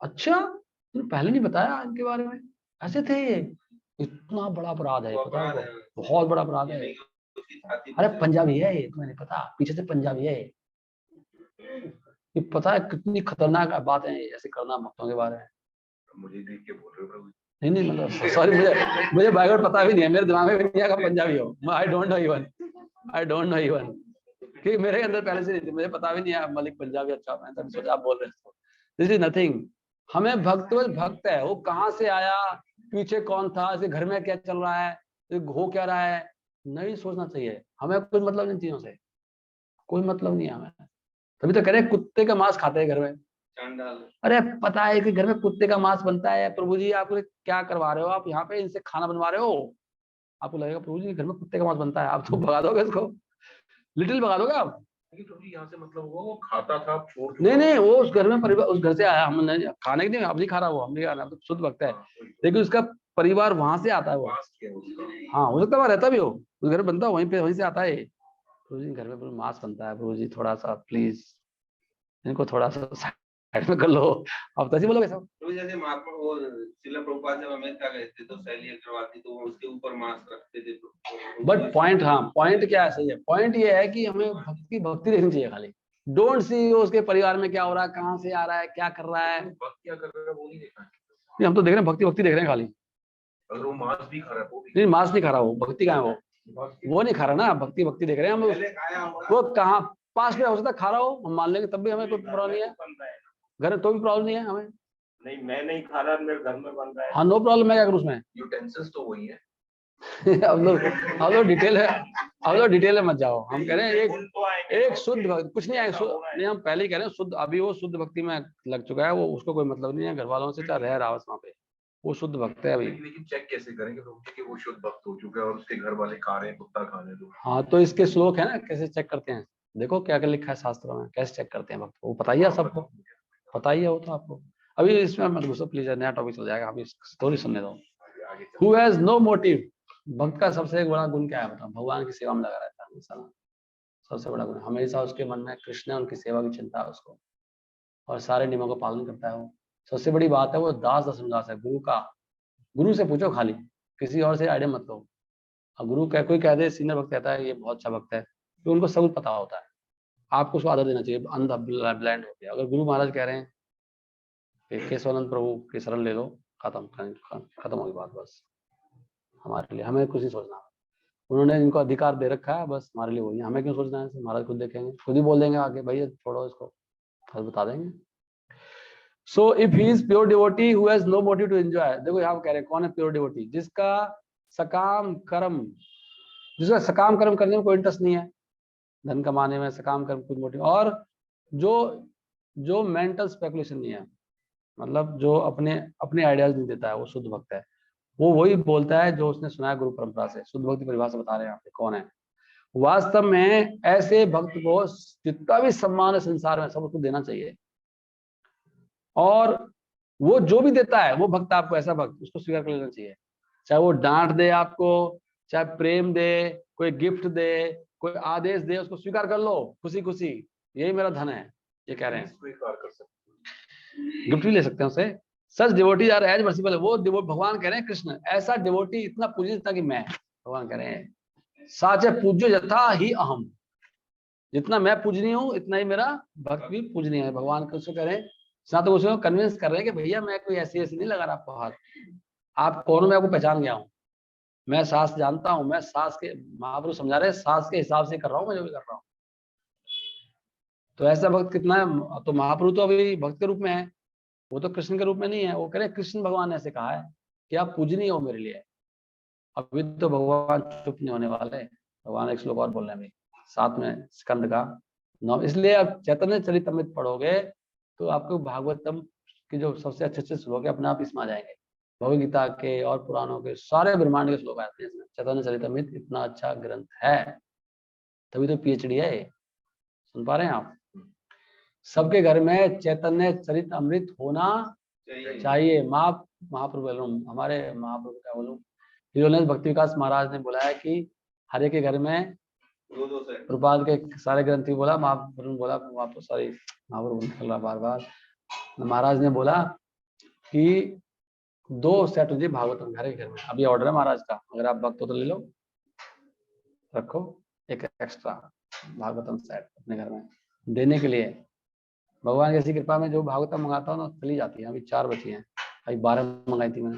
अच्छा, तुमने पहले नहीं बताया इनके बारे में, ऐसे थे ये। इतना बड़ा अपराध है, पता है, बहुत बड़ा अपराध है। अरे पंजाबी है ये, तुम्हें नहीं पता, पीछे से पंजाबी है ये पता है कितनी खतरनाक बात है ऐसे करना भक्तों के बारे में। मुझे देख के बोल रहे हो? नहीं मतलब सॉरी, मुझे बैकग्राउंड पता भी नहीं है, मेरे दिमाग में भी नहीं आया पंजाबी हो। आई डोंट नो इवन कि मेरे अंदर पहले से नहीं थी, मुझे पता भी नहीं है मलिक पंजाबी। अच्छा, मैंने सोचा आप बोल रहे हो। This is nothing. हमें भक्त है, वो कहाँ से आया, पीछे कौन था, इसे घर में क्या चल रहा है, हो क्या रहा है, नहीं सोचना चाहिए। हमें कोई मतलब नहीं चीजों से, कोई मतलब नहीं है हमें। तभी तो कह रहे कुत्ते का मांस खाते हैं घर में। अरे पता है कि घर में कुत्ते का मांस बनता है, प्रभु जी आप क्या करवा रहे हो, आप यहाँ पे इनसे खाना बनवा रहे हो। आपको लगेगा प्रभु जी घर में कुत्ते का मांस बनता है, आप तो भगा दोगे इसको, लिटिल भगा दोगे आप। यहाँ से मतलब वो खाता था, नहीं वो उस घर में परिवार, उस घर से आया, हम खाने के नहीं, अब नहीं खा रहा वो, हम नहीं खा रहा, तो शुद्ध भक्त है, लेकिन उसका परिवार वहां से आता है वो। हाँ हो सकता है वहां रहता भी हो, उस घर में बनता वहीं पे, वहीं से आता है। प्रभु जी घर में मांस बनता है, प्रभु जी थोड़ा सा प्लीज इनको थोड़ा सा साइड में कर लो। अब तो ऐसे बोलोगे सब। तो जैसे महात्मा वो श्रील प्रभुपाद जब अमेरिका गए थे तो शैली अग्रवाल तो उसके ऊपर मास्क रखते थे, तो बट पॉइंट, हाँ पॉइंट क्या है, सही है, पॉइंट ये है कि हमें भक्ति देखनी चाहिए खाली। डोंट सी उसके परिवार में क्या हो रहा है, कहाँ से आ रहा है, क्या कर रहा है, भक्त क्या कर रहा है वो नहीं देखना। हम तो देख रहे हैं भक्ति देख रहे हैं खाली। अगर वो मांस भी खा रहा है, वो नहीं, मांस नहीं खा रहा, वो भक्ति कहाँ है, वो नहीं खा रहा ना, भक्ति देख रहे हैं हम। वो कहाँ पास में हो सकता खा रहा हो, हम मान लेंगे, तब भी हमें कोई प्रॉब्लम नहीं है, घर में तो भी प्रॉब्लम नहीं है हमें। नहीं मैं नहीं खा रहा, मेरे घर में बन रहा है, हाँ नो प्रॉब्लम है, क्या करूं उसमें, यूटेंसिल्स तो वही है। अब लोग डिटेल में मत जाओ, हम कह रहे हैं एक शुद्ध भक्त, कुछ नहीं है, नहीं हम पहले ही कह रहे हैं शुद्ध, अभी वो शुद्ध भक्ति में लग चुका है, वो उसको कोई मतलब नहीं है घर वालों से, चाहे रह रहा वहां पे, वो शुद्ध भक्त है अभी। लेकिन चेक कैसे करेंगे कि वो शुद्ध भक्त हो चुका है और उसके घर वाले खा रहे हैं, कुत्ता खा रहे हैं। हाँ तो इसके श्लोक है ना, कैसे चेक करते हैं, देखो क्या क्या लिखा है शास्त्रों में, कैसे चेक करते हैं भक्त, वो पता ही है सबको, पता ही है वो तो आपको। अभी इसमें मत घुसो प्लीज, नया टॉपिक चल जाएगा, अभी स्टोरी सुनने दो। हु हैज नो मोटिव, भक्त का सबसे एक बड़ा गुण क्या है बताओ, भगवान की सेवा में लगा रहता है हमेशा, सबसे बड़ा गुण, हमेशा उसके मन में कृष्ण है, उनकी सेवा की चिंता है उसको, और सारे नियमों का पालन करता है वो। सबसे बड़ी बात है वो दास दशमदास है गुरु का, गुरु से पूछो खाली, किसी और से आइडिया मत लो। और गुरु कह कोई कह दे सीनियर भक्त कहता है ये बहुत अच्छा भक्त है, तो उनको सब पता होता है, आपको उसको आदर देना चाहिए, अंधा ब्लाइंड हो गया। अगर गुरु महाराज कह रहे हैं कि केशवानंद प्रभु की शरण ले लो, खत्म होगी बात, बस हमारे लिए, हमें कुछ नहीं सोचना, उन्होंने इनको अधिकार दे रखा है, बस हमारे लिए वही, हमें क्यों सोचना है, महाराज खुद देखेंगे, खुद ही बोल देंगे आगे, भैया छोड़ो इसको, खुद बता देंगे। So if he is pure devotee who has no motive to enjoy, देखो यहाँ कह रहे हैं कौन है प्योर डिवोटी, जिसका सकाम कर्म करने में कोई इंटरेस्ट नहीं है, धन कमाने में, सकाम कर्म कुछ मोटिव, और जो जो मेंटल स्पेकुलेशन नहीं है, मतलब जो अपने आइडियाज नहीं देता है, वो शुद्ध भक्त है। वो वही बोलता है जो उसने सुना है गुरु परंपरा से, शुद्ध भक्ति परिभाषा बता रहे हैं यहाँ पे कौन है। वास्तव में ऐसे भक्त को जितना भी सम्मान है संसार में सब उसको देना चाहिए, और वो जो भी देता है वो भक्त आपको, ऐसा भक्त उसको स्वीकार कर लेना चाहिए, चाहे वो डांट दे आपको, चाहे प्रेम दे, कोई गिफ्ट दे, कोई आदेश दे, उसको स्वीकार कर लो खुशी खुशी, यही मेरा धन है, ये कह रहे हैं। स्वीकार कर सकते, गिफ्ट भी ले सकते हैं उसे। सच डिवोटी आर एज मर्सीफुल, वो भगवान कह रहे हैं कृष्ण, ऐसा डिवोटी इतना पूज्य जितना कि मैं, भगवान कह रहे हैं साचे पूज्य यथा ही अहम, जितना मैं पूजनीय हूँ इतना ही मेरा भक्त भी पूजनीय है। भगवान कृष्ण कह रहे हैं, साथ उसको कन्विंस कर रहे हैं कि भैया मैं कोई ऐसी नहीं लगा रहा आपको हाथ, आप कौन, मैं आपको पहचान गया हूँ, मैं सास जानता हूँ, मैं सास के, महाप्रभु समझा रहे सास के हिसाब से कर रहा हूँ, मैं जो भी कर रहा हूँ। तो ऐसा भक्त कितना है? तो महाप्रभु तो अभी भक्त के रूप में है, वो तो कृष्ण के रूप में नहीं है। वो कह रहे कृष्ण भगवान ने ऐसे कहा है कि आप पूजनीय हो मेरे लिए। अभी तो भगवान चुप नहीं होने वाले, भगवान एक श्लोक और बोल रहे हैं अभी 7 में स्कंद का 9। इसलिए आप चैतन्य चरितमृत पढ़ोगे तो आपको भागवतम की जो सबसे अच्छे अच्छे श्लोक है अपने आप इसमें आ जाएंगे। भगवद गीता के और पुराणों के सारे ब्रह्मांड के श्लोक आते हैं इसमें। चैतन्य चरितमृत इतना अच्छा ग्रंथ है, तभी तो पीएचडी है। सुन पा रहे हैं आप? सबके घर में चैतन्य चरितमृत होना चाहिए। महाप्रभु बोल रहा हूँ, हमारे महाप्रभु क्या बोलूं, हीरोलाल भक्ति विकास महाराज ने बोला है कि हर एक के घर में प्रभुपाद के सारे ग्रंथी बोला, महाप्रभु ने बोला, वापस सॉरी महाप्रभु निकल रहा बार बार, महाराज ने बोला कि 2 सेट हो जाए भागवतम घर के घर में। अब ये ऑर्डर है महाराज का, अगर आप भक्त हो तो ले लो, रखो एक एक्स्ट्रा भागवतम सेट अपने घर में देने के लिए। भगवान की ऐसी कृपा में जो भागवतम मंगाता हूँ ना चली जाती है। अभी 4 बची हैं, अभी 12 मंगाई थी मैंने,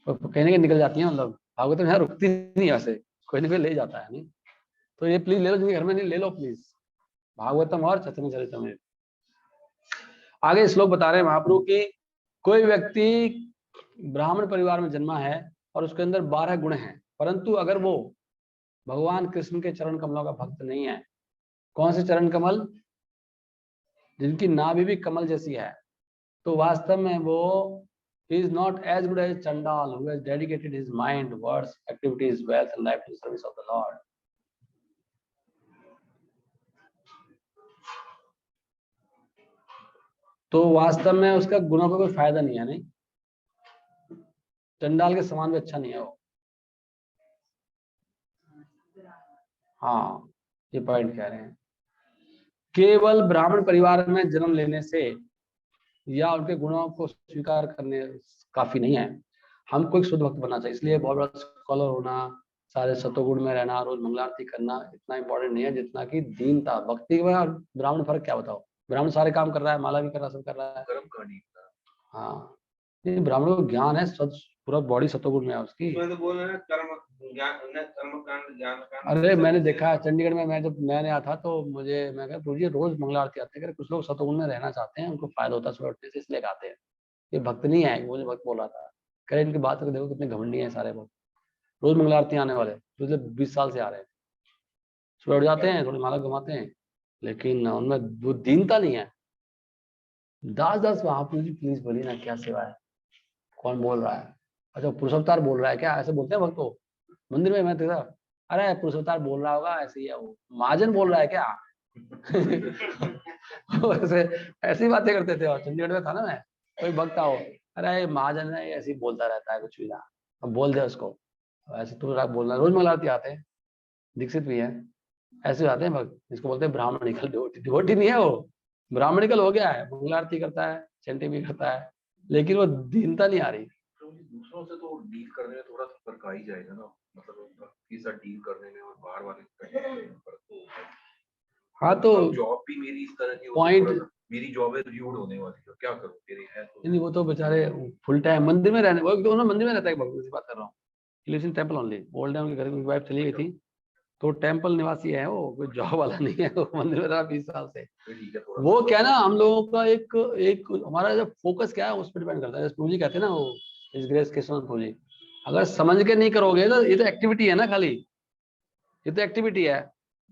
तो कहने के निकल जाती है। मतलब भागवतम यहाँ रुकती नहीं, वैसे कोई ना कोई ले जाता है। नहीं तो ये प्लीज ले लो, जिनके घर में नहीं ले लो प्लीज, भागवतम और चैतन्य चरितमृत। आगे श्लोक बता रहे हैं महाप्रभु की, कोई व्यक्ति ब्राह्मण परिवार में जन्मा है और उसके अंदर 12 गुण हैं, परंतु अगर वो भगवान कृष्ण के चरण कमलों का भक्त नहीं है। कौन से चरण कमल? जिनकी नाभि भी कमल जैसी है, तो वास्तव में वो he is not as good as Chandal who has dedicated his mind, words, activities, wealth and life to the service of the Lord. तो वास्तव में उसका गुणों का कोई फायदा नहीं है। नहीं, चंडाल के समान भी अच्छा नहीं है वो। हाँ, ये पॉइंट कह रहे हैं। केवल ब्राह्मण परिवार में जन्म लेने से या उनके गुणों को स्वीकार करने काफी नहीं है, हमको एक शुद्ध भक्त बनना चाहिए। इसलिए बहुत बड़ा स्कॉलर होना, सारे सतोगुण में रहना, रोज मंगलारती करना इतना इंपॉर्टेंट नहीं है जितना कि दीनता। भक्ति में और ब्राह्मण फर्क क्या बताओ? ब्राह्मण सारे काम कर रहा है, माला भी कर रहा है, सब कर रहा है। हाँ, ये ब्राह्मण को ज्ञान है, पूरा बॉडी सतोगुण में है उसकी। तो बोल रहे हैं कर्म ज्ञान। अरे मैंने देखा है चंडीगढ़ में, मैं जब नया नया था तो मैं कहा प्रभु जी रोज मंगला आरती आते हैं, कुछ लोग सतोगुण में रहना चाहते हैं, उनको फायदा होता है सुबह उठने से, इसलिए गाते हैं। ये भक्त नहीं है, वो जो भक्त बोल रहा था। कह इनकी बात करके देखो कितने घमंडी हैं सारे भक्त। रोज मंगला आरती आने वाले पिछले 20 साल से आ रहे हैं, सुबह उठ जाते हैं, थोड़ी माला घुमाते हैं, लेकिन उनमें वो दीनता नहीं है। दास महाप्रभु जी प्लीज बोलिए ना, क्या सेवा है? कौन बोल रहा है? अच्छा पुरुषावतार बोल रहा है क्या? ऐसे बोलते हैं भक्त को मंदिर में। मैं देखा, अरे पुरुषावतार बोल रहा होगा, ऐसे ही है वो, महाजन बोल रहा है क्या? ऐसे ऐसी बातें करते थे। और चंडीगढ़ में था ना, मैं कोई भक्त आओ, अरे महाजन है, ऐसे ही बोलता रहता है कुछ भी ना, अब बोल दे उसको। ऐसे तो बोलना, रोज मंगलारती आते हैं, दीक्षित भी है, ऐसे आते हैं भक्त, जिसको बोलते हैं ब्राह्मणिकल डिवोटी। डिवोटी नहीं है वो, ब्राह्मणिकल हो गया है, मंगलारती करता है, चैंटिंग भी करता है, लेकिन वो दीनता नहीं आ रही। दूसरों से तो डील करने में थोड़ा सा फर्क आ ही जाएगा ना, मतलब भक्ति से डील करने में और बाहर वाले तो। हाँ तो जॉब भी मेरी इस तरह की पॉइंट, मेरी जॉब है रिव्यूड होने वाली है, क्या करूं मेरे है तो। नहीं वो तो बेचारे फुल टाइम मंदिर में रहने, वो दोनों मंदिर में रहता है भक्त की बात कर रहा हूँ। Lives in temple only. Old है, उनके घर की वाइफ चली गई थी, तो टेंपल निवासी है वो, कोई जॉब वाला नहीं है। वो मंदिर में रहा 20 साल से। वो क्या ना, हम लोगों का एक हमारा जब फोकस क्या है उस पर डिपेंड करता है। जैसे प्रभु जी कहते हैं ना, वो इस ग्रेस कृष्ण प्रभु जी, अगर समझ के नहीं करोगे तो ये तो एक्टिविटी है ना, खाली ये तो एक्टिविटी है।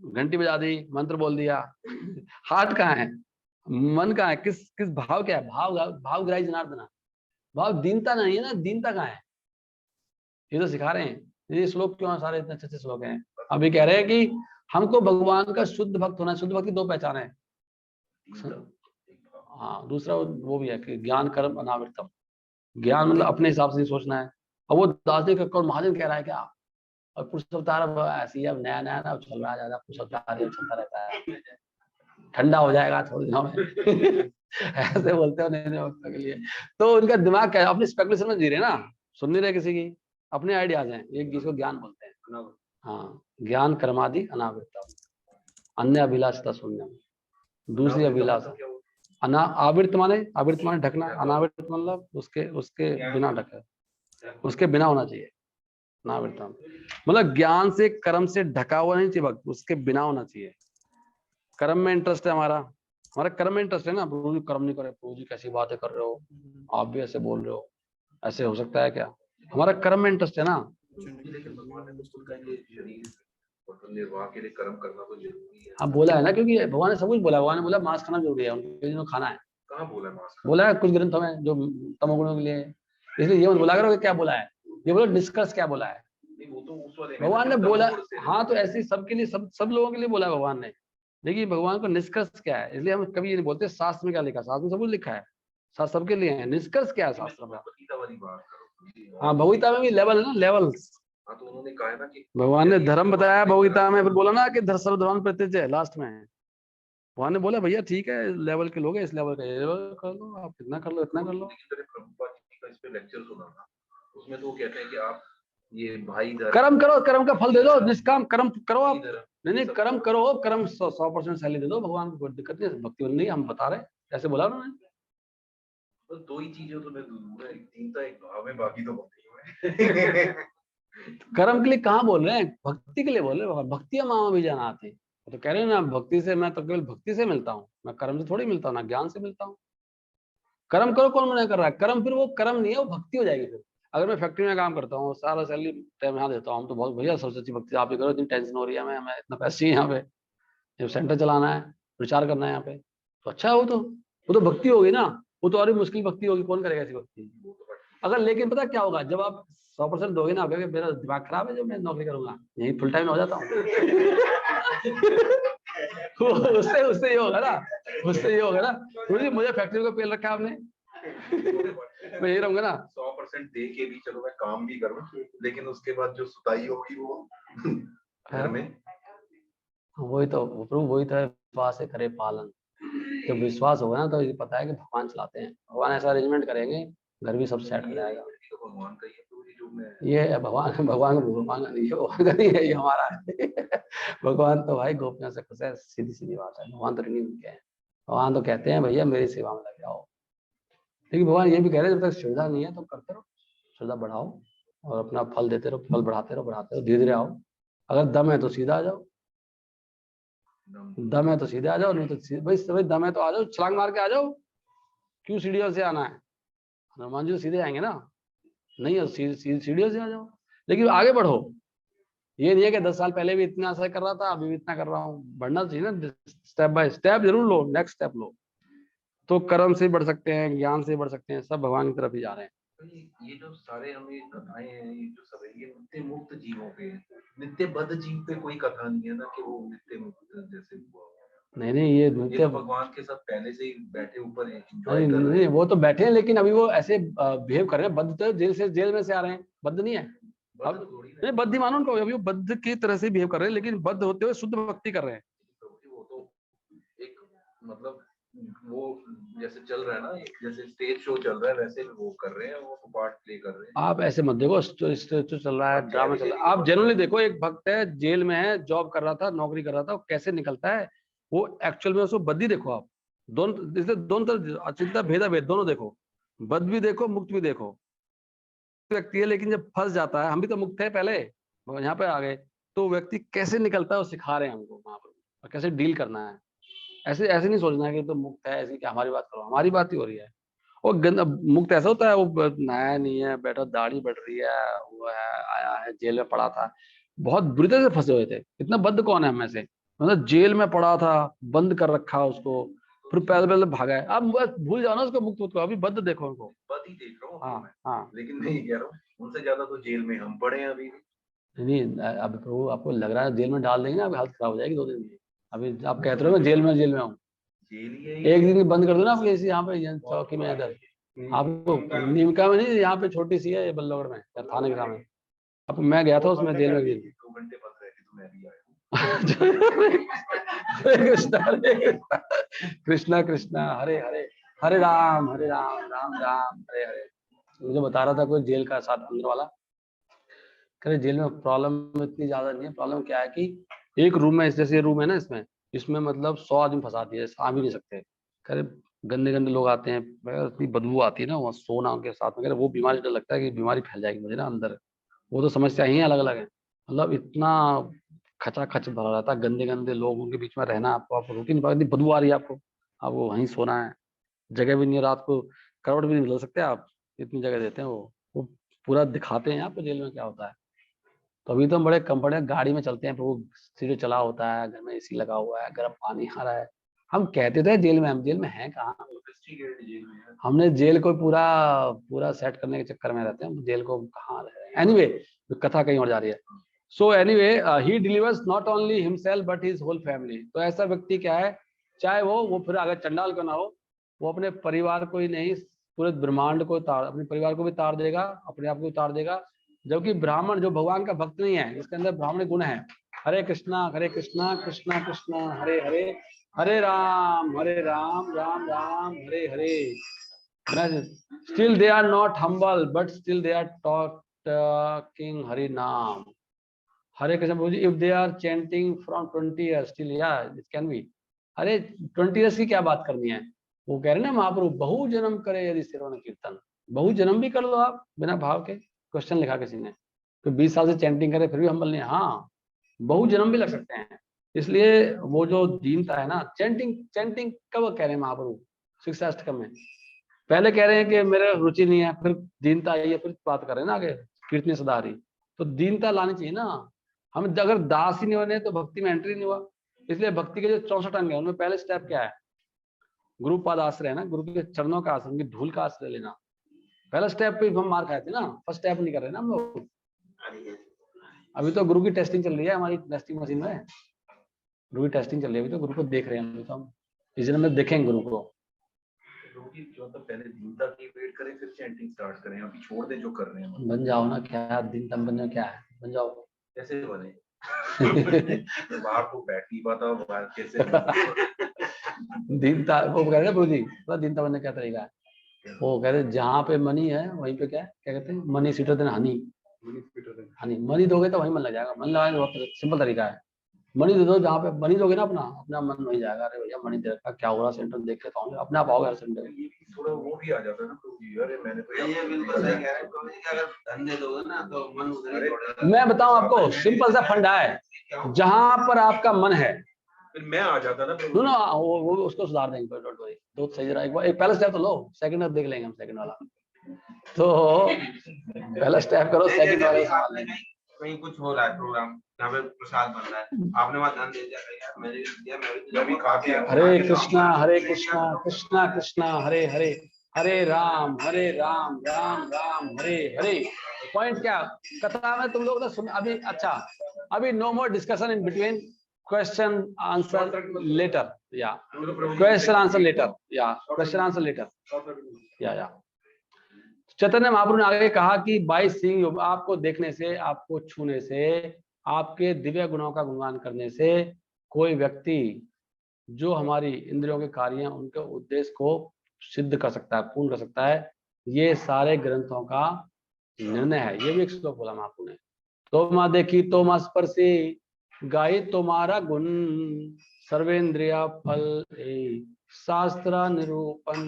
घंटी बजा दी, मंत्र बोल दिया, हार्ट कहाँ है, मन कहाँ है, किस किस भाव क्या है? भावग्राही जनार्दना, भाव दीनता नहीं है ना, दीनता कहाँ है? ये तो सिखा रहे हैं। ये श्लोक क्यों सारे इतने अच्छे अच्छे श्लोक हैं। अभी कह रहे हैं कि हमको भगवान का शुद्ध भक्त होना है। शुद्ध भक्त की 2 पहचान है। हाँ, दूसरा वो भी है कि ज्ञान कर्म अनावृतम। ज्ञान मतलब अपने हिसाब से सोचना है। और वो दार्शनिक कौन महाजन कह रहा है क्या? और पुरुषावतार ऐसी है, नया नया ना चल रहा है, ज्यादा पुरुषावतार चलता रहता है, ठंडा हो जाएगा थोड़े दिनों में। ऐसे बोलते हो नए नए भक्तों के लिए। तो उनका दिमाग क्या है, अपनी स्पेकुलेशन में जी रहे ना, सुन नहीं रहे किसी की, अपने आइडियाज हैं, एक जिसको ज्ञान बोलते हैं। हाँ, ज्ञान कर्मादि अनावृतम, अन्य अभिलाषता शून्यम। दूसरी अभिलाषा आवृत माने ढकना, अनावृत मतलब उसके उसके बिना ढका, उसके बिना होना चाहिए अनावृतम। मतलब ज्ञान से कर्म से ढका हुआ नहीं चाहिए भक्त, उसके बिना होना चाहिए। कर्म में इंटरेस्ट है हमारा, हमारा कर्म में इंटरेस्ट है ना। प्रभु जी कर्म नहीं करे, प्रभु जी कैसी बातें कर रहे हो, आप भी ऐसे बोल रहे हो, ऐसे हो सकता है क्या? हमारा कर्म में इंटरेस्ट है ना। लेकिन भगवान ने तो खुद का ये शरीर और निर्वाह के लिए कर्म करना तो जरूरी है। हाँ बोला है ना, क्योंकि भगवान ने सब कुछ बोला। भगवान ने बोला मांस खाना जरूरी है, उनके लिए खाना है। कहाँ बोला है मास्क? बोला है कुछ ग्रंथों में जो तमोगुणों के लिए। इसलिए ये मत बोला करो कि क्या बोला है, ये बोलो निष्कर्ष क्या बोला है। नहीं, वो तो उस वाले में भगवान ने ना, बोला, तमोगुण से है। हाँ तो ऐसे ही सबके लिए, सब लोगों के लिए बोला है भगवान ने। देखिए भगवान को निष्कर्ष क्या है, इसलिए हम कभी ये नहीं बोलते शास्त्र में क्या लिखा है। शास्त्र में सब कुछ लिखा है, शास्त्र सबके लिए है। निष्कर्ष क्या है शास्त्र में? गीता वाली बात करो। हाँ भगवगीता में भी लेवल है ना, लेवल्स। हाँ, तो उन्होंने कहा है ना कि भगवान ने यदि धर्म बताया भगवान भगवगीता में, फिर बोला ना कि सर्वधर्म परित्यज्य है लास्ट में। भगवान ने बोला भैया ठीक है, लेवल के लोग हैं, इस लेवल का ये लेवल कर लो, आप इतना कर लो, इतना कर लो। लेकिन मैंने प्रभुपाद जी का इस पे लेक्चर सुना था, उसमें तो वो कहते हैं कि आप ये भाई कर्म करो, कर्म का फल दे दो, निष्काम कर्म करो आप। नहीं नहीं कर्म करो, कर्म 100% सैलरी दे दो भगवान को, कोई दिक्कत नहीं है। भक्ति बन नहीं, हम बता रहे ऐसे बोला उन्होंने। तो दो ही चीजें तो मैं दूर है, एक दीनता एक भाव है, बाकी तो भक्ति में। कर्म के लिए कहाँ बोल रहे हैं, भक्ति के लिए बोल रहे हैं। भक्ति मामा भी जाना आते हैं तो कह रहे हैं ना, भक्ति से मैं तो केवल भक्ति से मिलता हूँ, मैं कर्म से थोड़ी मिलता हूँ, ना ज्ञान से मिलता हूँ। कर्म करो, कौन मना कर रहा है? कर्म फिर वो कर्म नहीं है, वो भक्ति हो जाएगी फिर। अगर मैं फैक्ट्री में काम करता हूँ, सारा सैलरी टाइम यहाँ देता हूँ, हम तो बहुत भैया सब सच्ची भक्ति आप ही करो, इतनी टेंशन हो रही है हमें, हमें इतना पैसे चाहिए यहाँ पे, जब सेंटर चलाना है, प्रचार करना है यहाँ पे, तो अच्छा है वो तो भक्ति होगी ना। वो तो और भी मुश्किल भक्ति होगी, कौन करेगा ऐसी भक्ति? अगर लेकिन पता क्या होगा, जब आप 100% दोगे ना, कहोगे मेरा दिमाग खराब है जो मैं नौकरी करूंगा, यही फुल टाइम हो जाता हूँ। उससे उससे ये होगा ना, उससे ये होगा ना, मुझे फैक्ट्री को पेल रखा है आपने। मैं यही रहूंगा ना। 100% दे के भी चलो मैं काम भी करूँ, लेकिन उसके बाद जो सुताई होगी वो घर में। वही तो प्रभु, वही तो है, विश्वास से करे पालन। जब विश्वास होगा ना तो ये पता है कि भगवान चलाते हैं, भगवान ऐसा अरेंजमेंट करेंगे, घर भी सब सेट हो जाएगा। तो भगवान का ये पूरी जो मैं ये भगवान भगवान का नहीं है, ये हमारा है। भगवान तो भाई गोपियों से खुश है, सीधी सीधी बात है। भगवान तो नहीं उनके हैं, भगवान तो कहते हैं भैया मेरी सेवा में लग जाओ। लेकिन भगवान ये भी कह रहे हैं जब तक सुविधा नहीं है तो करते रहो, सुविधा बढ़ाओ और अपना फल देते रहो, फल बढ़ाते रहो, धीरे धीरे आओ। अगर दम है तो सीधा आ जाओ, दम है तो सीधे आ जाओ, नहीं तो भाई दम है तो आ जाओ, छलांग मार के आ जाओ। क्यों सीढ़ियों से आना है? हनुमान जी तो सीधे आएंगे ना, नहीं है सीढ़ियों से आ जाओ। लेकिन आगे बढ़ो, ये नहीं है कि 10 साल पहले भी इतना असर कर रहा था, अभी भी इतना कर रहा हूँ। बढ़ना चाहिए ना, स्टेप बाय स्टेप जरूर लो, नेक्स्ट स्टेप लो। तो कर्म से बढ़ सकते हैं, ज्ञान से बढ़ सकते हैं, सब भगवान की तरफ ही जा रहे हैं। ये जो सारे हमें कथाएं हैं, ये जो सब है, ये नित्य मुक्त जीवों पे है। नित्य बद्ध जीव पे कोई कथा नहीं है ना कि वो नित्य मुक्त जैसे हुआ। नहीं ये ये तो भगवान के साथ पहले से ही बैठे ऊपर एंजॉय कर रहे हैं। वो तो बैठे हैं, लेकिन अभी वो ऐसे बिहेव कर रहे हैं। बद्ध तो जेल में से आ रहे हैं, बद्ध नहीं है। अब नहीं बद्ध ही मानो उनको, अभी वो बद्ध की तरह से बिहेव कर रहे हैं, लेकिन बद्ध होते हुए शुद्ध भक्ति कर रहे हैं। वो तो एक मतलब वो जैसे चल रहा है ना, जैसे स्टेज शो चल रहा है वैसे वो कर रहे हैं, वो पार्ट प्ले कर रहे हैं। आप ऐसे मत देखो, स्टेज चल रहा है, ड्रामा चल रहा है। आप जनरली देखो, एक भक्त है जेल में है, जॉब कर रहा था, नौकरी कर रहा था, वो कैसे निकलता है, वो एक्चुअल में उसको बद्धी देखो आप। दोनों, इसलिए दोनों तरफ अचिंता भेदा भेद दोनों देखो, बद्ध भी देखो, मुक्त भी देखो। व्यक्ति है, लेकिन जब फंस जाता है, हम भी तो मुक्त थे पहले, यहाँ पे आ गए, तो व्यक्ति कैसे निकलता है वो सिखा रहे हैं हमको वहां पर, और कैसे डील करना है। ऐसे ऐसे नहीं सोचना है कि तो मुक्त है, ऐसी क्या हमारी बात करो, हमारी बात ही हो रही है। और मुक्त ऐसा होता है, वो नया नहीं है, बैठा दाढ़ी बढ़ रही है, वो है, आया है, जेल में पड़ा था, बहुत बुरी तरह से फंसे हुए थे। इतना बद्ध कौन है हमें से, मतलब जेल में पड़ा था, बंद कर रखा उसको, फिर पैदल पैदल भागा है। अब बस भूल जाओ ना उसको, मुक्त को, अभी बद्ध देखो उनको। बद ही देख रहा हूँ हाँ हाँ, लेकिन मैं ये कह रहा हूँ उनसे ज्यादा तो जेल में हम पड़े हैं अभी। नहीं अब तो आपको लग रहा है जेल में डाल देंगे ना, अभी हालत खराब हो जाएगी 2 दिन में। अभी आप कहते रहो मैं जेल में हूँ, एक दिन बंद कर दो ना आपको ऐसी, यहाँ पे चौकी में इधर आपको, नीमका में नहीं, यहाँ पे छोटी सी है बल्लभगढ़ में, थाने के सामने। अब मैं गया था उसमें जेल में 2 घंटे बंद रहे थे तो मैं भी आया। कृष्णा कृष्णा हरे हरे, हरे राम राम राम हरे हरे। मुझे बता रहा था कोई जेल का साथ अंदर वाला, कह जेल में प्रॉब्लम इतनी ज्यादा नहीं है। प्रॉब्लम क्या है कि एक रूम में, जैसे रूम है ना, इसमें मतलब 100 आदमी फंसा दिए, आ भी नहीं सकते। कह गंदे गंदे लोग आते हैं, इतनी बदबू आती है ना वहाँ सोना उनके साथ में, कह वो बीमारी, डर लगता है कि बीमारी फैल जाएगी मुझे ना अंदर। वो तो समस्या ही अलग अलग है, मतलब इतना खचाखच भरा रहता है, गंदे गंदे लोगों के बीच में रहना, आपको रूटीन बदबू आ रही है, आपको वहीं सोना है, जगह भी नहीं है, रात को करवट भी नहीं बदल सकते आप, इतनी जगह देते हैं वो पूरा दिखाते हैं आपको जेल में क्या होता है। तो अभी तो हम बड़े कंफर्ट गाड़ी में चलते हैं, वो सीधे चला होता है, घर में एसी लगा हुआ है, गर्म पानी आ रहा है। हम कहते थे जेल में, हम जेल में हैं कहाँ, हमने जेल को पूरा पूरा सेट करने के चक्कर में रहते हैं, जेल को कहाँ रह रहे हैं। एनीवे, कथा कहीं और जा रही है। So anyway, he delivers not only himself but his whole family. तो ऐसा व्यक्ति क्या है, चाहे वो फिर अगर चंडाल क्यों ना हो, वो अपने परिवार को ही नहीं, पूरे ब्रह्मांड को अपने परिवार को भी तार देगा, अपने आप को उतार देगा। जबकि ब्राह्मण जो भगवान का भक्त नहीं है, इसके अंदर ब्राह्मण गुण है, Hare Krishna Krishna Krishna Hare Hare, Hare Ram Ram Ram Hare Hare. Still they are not humble but still they are talking Hari naam. Hare Krishna Prabhu ji, if they are chanting from 20 years still, या इट कैन बी। अरे 20 years की क्या बात करनी है, वो कह रहे ना महाप्रभु, बहु जन्म करे यदि श्रवण कीर्तन, बहु जन्म भी कर लो आप बिना भाव के। क्वेश्चन लिखा किसी ने, तो 20 साल से चैंटिंग करे फिर भी हम्बल नहीं, हाँ बहु जन्म भी लग सकते हैं। इसलिए वो जो दीनता है ना, चैंटिंग कब कह रहे हैं महाप्रभु, शिक्षाष्टकम में पहले कह रहे हैं कि मेरे रुचि नहीं है, फिर दीनता आई है, फिर बात कर रहे हैं ना आगे कीर्तनी सदारी। तो दीनता लानी चाहिए ना, हम अगर दास ही नहीं होने तो भक्ति में एंट्री नहीं हुआ। इसलिए भक्ति के जो 64 अंग है, उनमें पहले स्टेप क्या है, गुरु पाद आश्रय है ना, गुरु के चरणों का आश्रय, उनकी धूल का आश्रय लेना। पहला स्टेप पे हम मार खाए थे ना, फर्स्ट स्टेप नहीं कर रहे ना हम लोग। अभी तो गुरु की टेस्टिंग चल रही है, हमारी टेस्टिंग मशीन में गुरु की टेस्टिंग चल रही है, अभी तो गुरु को देख रहे हैं, अभी तो हम इस जन्म में देखेंगे गुरु को। जो तो पहले दीनता की वेट करें फिर चैंटिंग स्टार्ट करें, अभी छोड़ दे जो कर रहे हैं। बन जाओ ना, क्या दिन तम बन जाओ, क्या है बन जाओ। कैसे बने? बाहर तो बैठ नहीं पाता, बाहर कैसे दीनता, वो कह रहे हैं प्रभु जी, पता दीनता बनने क्या तरीका है, वो कह रहे जहाँ पे मनी है वहीं पे क्या क्या कहते हैं, money sweeter than Honey, Honey money दोगे तो वहीं मन लग जाएगा, मन लगाएंगे, बहुत सिंपल तरीका है। मनी दे दो, जहाँ पे मनी दोगे ना अपना अपना मन वही जाएगा, अरे भैया मनी दे रखा, क्या हो रहा सेंटर देख लेता हूँ, अपने आप आओगे हर संडे। थोड़ा वो भी आ जाता है ना प्रभु जी, अरे मैंने तो ये बिल्कुल सही कह रहे हैं प्रभु जी कि अगर धन दे दोगे ना तो मन उधर ही दौड़ेगा। मैं बताऊं आपको, सिंपल सा फंडा है, जहां पर आपका मन है, फिर मैं आ जाता ना सुनो वो उसको सुधार देंगे, डोंट वरी, दो सही जरा, एक बार एक पहला स्टेप तो लो, सेकंड स्टेप देख लेंगे हम, सेकंड वाला तो पहला स्टेप करो, सेकंड वाला संभाल लेंगे। कहीं कुछ हो रहा है प्रोग्राम, यहाँ पे प्रसाद बन रहा है, आपने वहाँ धन दे दिया यार, मैंने दिया, मैं भी खा के हरे कृष्णा कृष्णा कृष्णा हरे हरे, हरे राम राम राम हरे हरे। पॉइंट क्या, कथा में तुम लोग तो सुन अभी, अच्छा अभी no more discussion in between, question answer later, या क्वेश्चन आंसर लेटर, या क्वेश्चन आंसर लेटर, या चैतन्य महाप्रभु ने आगे कहा कि बाई सीइंग, आपको देखने से, आपको छूने से, आपके दिव्य गुणों का गुणगान करने से कोई व्यक्ति जो हमारी इंद्रियों के कार्य हैं उनके उद्देश्य को सिद्ध कर सकता है, पूर्ण कर सकता है। ये सारे ग्रंथों का निर्णय है। ये भी एक श्लोक बोला महाप्रभु ने, तो माँ देखी तो माँ स्पर्शी गाई तुम्हारा गुण, सर्वेंद्रिया फल शास्त्र निरूपण।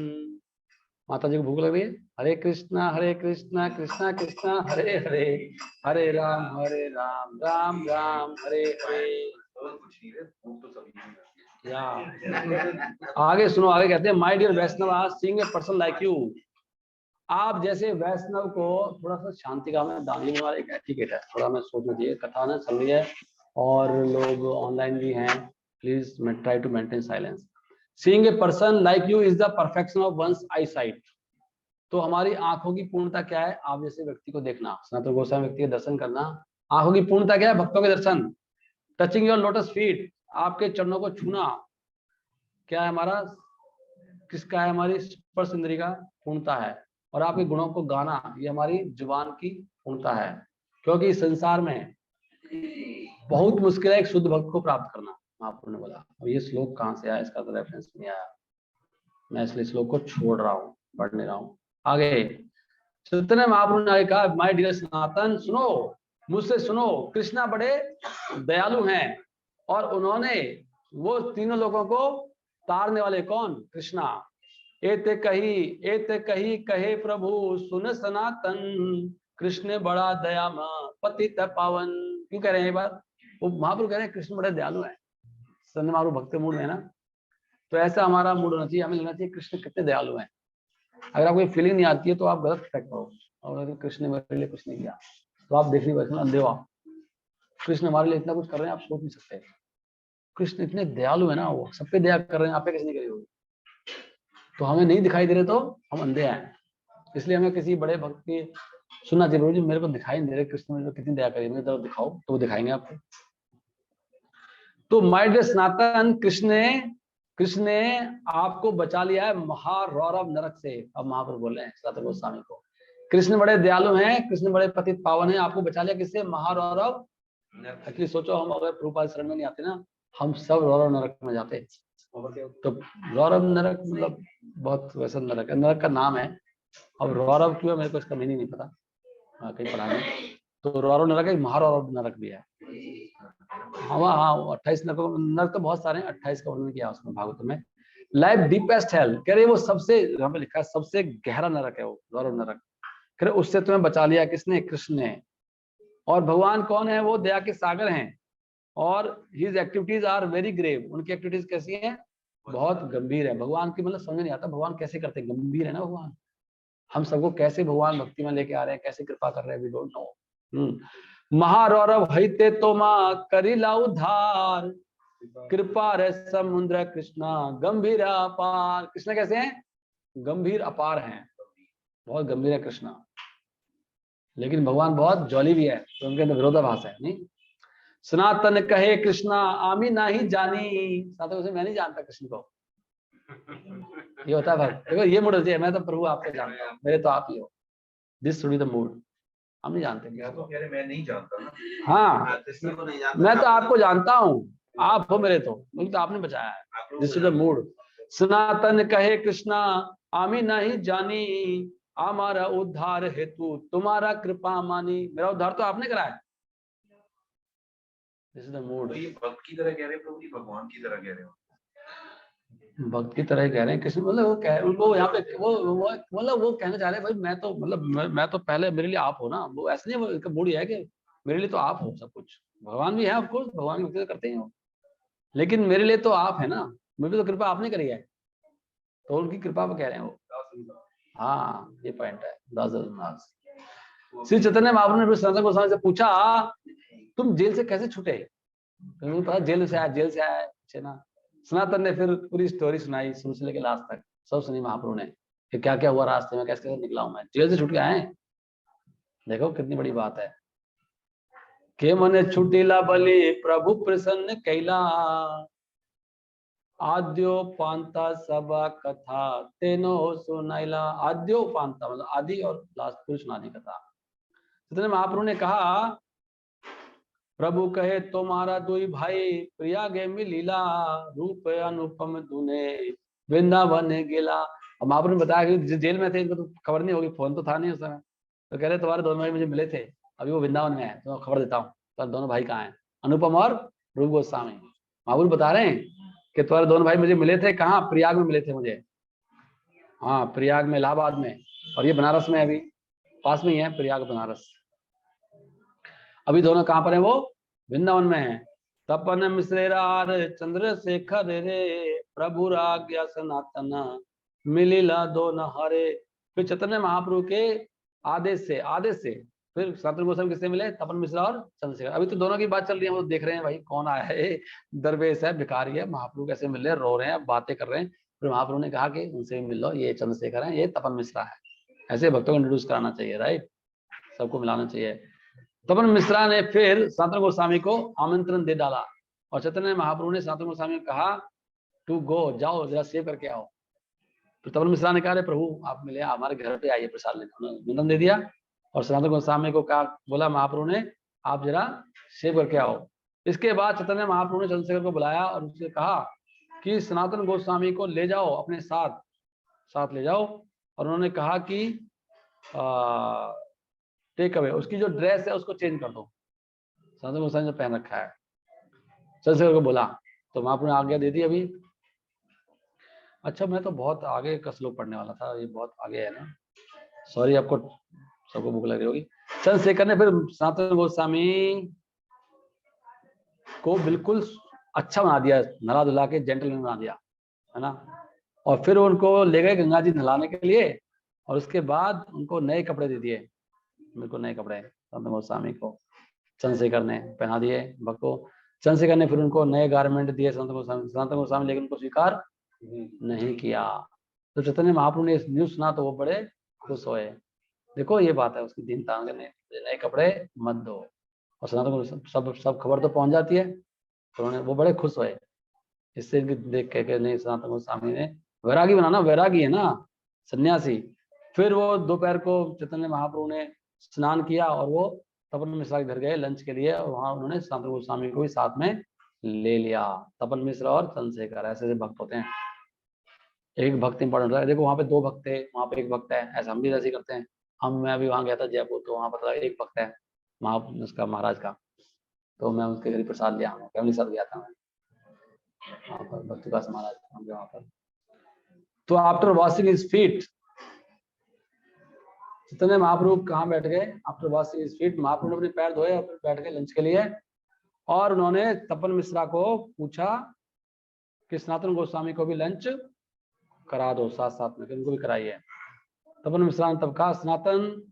माता जी को भूख लग रही है, हरे कृष्णा कृष्णा कृष्णा हरे हरे, हरे राम राम राम हरे हरे। या आगे सुनो, आगे कहते हैं my dear Vaishnav seeing a person like you. आप जैसे वैष्णव को थोड़ा सा शांति का में दान देने वाला एक एटिकेट है, थोड़ा मैं सोचना चाहिए, कथा ना चल रही है और लोग ऑनलाइन भी हैं, please try to maintain silence. Seeing a person like you is the perfection of one's eye sight. तो हमारी आंखों की पूर्णता क्या है, आप जैसे व्यक्ति को देखना, सनातन गोस्वामी व्यक्ति का दर्शन करना। आंखों की पूर्णता क्या है, भक्तों के दर्शन। टचिंग योर लोटस फीट, आपके चरणों को छूना क्या है हमारा, किसका है, हमारी स्पर्श इंद्रिय का पूर्णता है। और आपके गुणों को गाना, ये हमारी जुबान की पूर्णता है। क्योंकि संसार में बहुत मुश्किल है एक शुद्ध भक्त को प्राप्त करना, महाप्रभु ने बोला। और ये श्लोक कहाँ से आया, इसका तो रेफरेंस नहीं आया, मैं इसलिए श्लोक को छोड़ रहा हूँ, पढ़ नहीं रहा हूँ। आगे चैतन्य महाप्रभु ने कहा, माय डियर सनातन सुनो, मुझसे सुनो, कृष्णा बड़े दयालु हैं और उन्होंने वो तीनों लोगों को तारने वाले कौन, कृष्णा। एते कही कहे प्रभु सुन सनातन, कृष्ण बड़ा दयामा पतित पावन। क्यों कह रहे हैं ये बात, वो महाप्रभु कह रहे हैं कृष्ण बड़े दयालु हैं, सन्ने मारू भक्ति मूड में है ना, तो ऐसा हमारा मूड होना चाहिए, हमें लेना चाहिए कृष्ण कितने दयालु हैं। अगर आपको ये फीलिंग नहीं आती है तो आप गलत फैक्ट हो, और अगर कृष्ण ने मेरे लिए कुछ नहीं किया तो आप देखिए वैसे अंधे हो आप। कृष्ण हमारे लिए इतना कुछ कर रहे हैं आप सोच नहीं सकते। कृष्ण इतने दयालु है ना, वो सब पे दया कर रहे हैं, आप पे कैसे नहीं करी होगी। तो हमें नहीं दिखाई दे रहे तो हम अंधे हैं, इसलिए हमें किसी बड़े भक्त की सुनना चाहिए, प्रभु जी मेरे को दिखाई नहीं दे रहे कृष्ण मेरे को कितनी दया करी, मेरी तरफ दिखाओ तो वो दिखाएंगे आपको। तो माय डियर सनातन, कृष्ण ने आपको बचा लिया है महारौरव नरक से। अब महाप्रभु बोल रहे हैं सनातन गोस्वामी को, कृष्ण बड़े दयालु हैं, कृष्ण बड़े पतित पावन हैं, आपको बचा लिया किससे? महारौरव। एक्चुअली सोचो, हम अगर प्रभुपाद शरण में नहीं आते ना, हम सब रौरव नरक में जाते। तो रौरव नरक मतलब बहुत वैसा नरक है, नरक का नाम है। अब रौरव क्यों मेरे को इसका मीनिंग नहीं पता, कहीं पढ़ा नहीं। तो रौरव नरक है, महारौरव नरक भी है। हाँ 28 नरक तो बहुत सारे हैं, 28 का वर्णन किया उसमें भागवत में। लाइफ डीपेस्ट हेल, कह रहे वो सबसे, यहाँ पे लिखा है सबसे गहरा नरक है वो रौरव नरक। कह रहे उससे तुम्हें बचा लिया किसने? कृष्ण ने। और भगवान कौन है? वो दया के सागर हैं, और his activities are very grave, उनकी एक्टिविटीज कैसी हैं? बहुत गंभीर है। भगवान की मतलब समझ नहीं आता भगवान कैसे करते हैं, गंभीर है ना भगवान। हम सबको कैसे भगवान भक्ति में लेके आ रहे हैं, कैसे कृपा कर रहे हैं, वी डोंट नो। महारौरव हईते तो माँ करिला उद्धार, कृपा रे समुद्र कृष्णा गंभीर अपार। कृष्ण कैसे हैं? गंभीर अपार हैं, बहुत गंभीर है कृष्णा। लेकिन भगवान बहुत जॉली भी है, तो उनके अंदर विरोधाभास है नहीं। सनातन कहे कृष्णा आमी नहीं जानी, सनातन से मैं नहीं जानता कृष्ण को, ये होता है भक्त। देखो ये मूड होती है, मैं तो प्रभु आपको जानता हूँ, मेरे तो आप ही हो, this should be the mood. हम नहीं जानते, मैं नहीं जानता ना। हाँ कृष्ण को नहीं जानता, मैं तो आपको जानता हूँ, आप हो मेरे, तो मुझे तो आपने बचाया है, दिस इज द मूड। सनातन कहे कृष्णा आमी नहीं जानी, हमारा उद्धार हेतु तुम्हारा कृपा मानी, मेरा उद्धार तो आपने कराया, दिस इज द मूड। ये भक्त की तरह कह रहे हैं प्रभु जी, भगवान की तरह कह रहे हो? भक्त की तरह कह रहे हैं कृष्ण, मतलब वो कह उनको यहाँ पे वो मतलब वो कहना चाह रहे हैं भाई मैं तो मतलब मैं तो पहले मेरे लिए आप हो ना, वो ऐसे नहीं, वो मूड है कि मेरे लिए तो आप हो सब कुछ। भगवान भी है ऑफ कोर्स, भगवान की भक्ति तो करते हैं वो, लेकिन मेरे लिए तो आप है ना, मेरे पे तो कृपा आपने करी है, तो उनकी कृपा पे कह रहे हैं वो। हाँ ये पॉइंट है। दास श्री चैतन्य महाप्रभु ने सनातन गोस्वामी से पूछा तुम जेल से कैसे छूटे? तो पता जेल से आया ना। सनातन ने फिर पूरी स्टोरी सुनाई शुरू से लेकर लास्ट तक, सब सुनी महाप्रभु ने कि क्या क्या हुआ रास्ते में, कैसे कैसे निकला हूं मैं, जेल से छूट के आए। देखो कितनी बड़ी बात है। के मने छुटीला बलि प्रभु प्रसन्न कैला, आद्यो पांता सभा कथा तेनो सुनाइला। आद्यो पांता मतलब आदि और लास्ट पूरी सुना दी कथा। तो महाप्रभु ने कहा प्रभु कहे तुम्हारा दुई भाई प्रिया गे मिलीला, रूप अनुपम दुने वृंदावन गेला। अब महाप्रभु ने बताया कि जेल में थे, इनको तो खबर नहीं होगी, फोन तो था नहीं उस समय, तो कह रहे तुम्हारे दोनों भाई मुझे मिले थे, अभी वो वृंदावन में है, तो खबर देता हूँ तो दोनों भाई कहाँ हैं, अनुपम और रूप गोस्वामी। महाप्रभु बता रहे हैं कि तुम्हारे दोनों भाई मुझे मिले थे, कहाँ? प्रयाग में मिले थे मुझे। हाँ प्रयाग में, इलाहाबाद में, और ये बनारस में, अभी पास में ही है प्रयाग बनारस। अभी दोनों कहाँ पर है? वो वृंदावन में है। तपन मिश्रेरार चंद्रशेखर रे, प्रभु राग्या सनातन मिलिला दोन हरे। फिर चैतन्य महाप्रभु के आदेश से फिर सनातन गोस्वामी किससे मिले? तपन मिश्रा और चंद्रशेखर। अभी तो दोनों की बात चल रही है, वो देख रहे हैं भाई कौन आया है, दरवेश है, भिखारी है, महाप्रभु कैसे मिल रहे हैं, रो रहे हैं, बातें कर रहे हैं। फिर महाप्रभु ने कहा कि उनसे मिल लो, ये चंद्रशेखर है, ये तपन मिश्रा है। ऐसे भक्तों को इंट्रोड्यूस कराना चाहिए, राइट, सबको मिलाना चाहिए। तपन मिश्रा ने फिर सनातन गोस्वामी को आमंत्रण दे डाला, और चैतन्य महाप्रभु ने सनातन गोस्वामी को कहा टू गो, जाओ जरा सेव करके आओ। तो तपन मिश्रा ने कहा प्रभु आप मिले, हमारे घर पे आइए प्रसाद लेने, उन्होंने निमंत्रण दे दिया। और सनातन गोस्वामी को कहा, बोला महाप्रभु ने आप जरा सेव करके आओ। इसके बाद चैतन्य महाप्रभु ने चंद्रशेखर को बुलाया और उससे कहा कि सनातन गोस्वामी को ले जाओ अपने साथ ले जाओ। और उन्होंने कहा कि टेक अवे, उसकी जो ड्रेस है उसको चेंज कर दो, सनातन गोस्वामी ने पहन रखा है। चंद्रशेखर को बोला, तो महाप्रभु ने आज्ञा दे दी अभी। अच्छा मैं तो बहुत आगे का श्लोक पढ़ने वाला था, ये बहुत आगे है ना, सॉरी, आपको सबको भूख लग रही होगी। चंद्रशेखर ने फिर सनातन गोस्वामी को बिल्कुल अच्छा बना दिया, नला धुला के जेंटलमैन बना दिया, है ना। और फिर उनको ले गए गंगा जी नहलाने के लिए, और उसके बाद उनको नए कपड़े दे दिए, बिल्कुल नए कपड़े संत गोस्वामी को चंद्रशेखर ने पहना दिए भक्त को। चंद्रशेखर ने फिर उनको नए गारमेंट दिए संत गोस्वामी, लेकिन उनको स्वीकार नहीं किया। तो चैतन्य महाप्रभु ने इस न्यूज सुना तो वो बड़े खुश हुए। देखो ये बात है उसकी दीनता, नए कपड़े मत दो। और सनातन को सब खबर तो पहुंच जाती है, तो उन्होंने वो बड़े खुश हुए इससे देख के नहीं, सनातन गोस्वामी ने वैरागी बनाना, वैरागी है ना, सन्यासी। फिर वो दोपहर को चैतन्य महाप्रभु ने स्नान किया और वो तपन मिश्रा के घर गए लंच के लिए, और वहां उन्होंने सनातन गोस्वामी को भी साथ में ले लिया। तपन मिश्रा और चंद्रशेखर ऐसे भक्त होते हैं। एक भक्त इंपॉर्टेंट है, देखो वहां पे 2 भक्त थे, वहां पे 1 भक्त है, ऐसा हम भी ऐसे ही करते हैं। मैं अभी वहां गया था जयपुर, तो वहां पर 1 भक्त है उसका महाराज का, तो मैं उसके घर प्रसाद लिया, फैमिली साथ गया था मैं वहां पर, भक्ति दास महाराज वहां पर। तो after washing his feet, Chaitanya Mahaprabhu कहाँ बैठ गए, आफ्टर वॉशिंग हिज फीट, महाप्रभु ने अपने पैर धोए और फिर बैठ गए लंच के लिए। और उन्होंने तपन मिश्रा को पूछा कि सनातन गोस्वामी को भी लंच करा दो साथ साथ में, उनको भी कराइए। तपन मिश्रा ने तब कहा, सनातन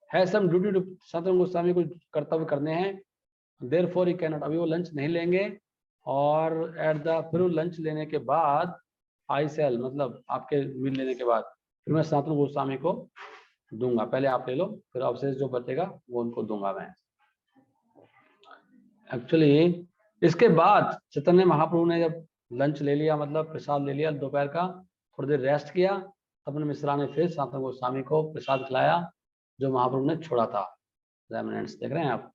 है सम ड्यूटी टू, सनातन गोस्वामी को कर्तव्य करने हैं, देयरफॉर ही कैन नॉट, अभी वो लंच नहीं लेंगे। और फिर लंच लेने के बाद आई सेल, मतलब आपके मील लेने के बाद फिर मैं सनातन गोस्वामी को दूंगा, पहले आप ले लो, फिर अवशेष जो बचेगा वो उनको दूंगा मैं। एक्चुअली इसके बाद चैतन्य महाप्रभु ने जब लंच ले लिया, मतलब प्रसाद ले लिया दोपहर का, थोड़ी देर रेस्ट किया, तपन मिश्रा ने फिर सनातन गोस्वामी को प्रसाद खिलाया जो महाप्रभु ने छोड़ा था। देख रहे हैं आप।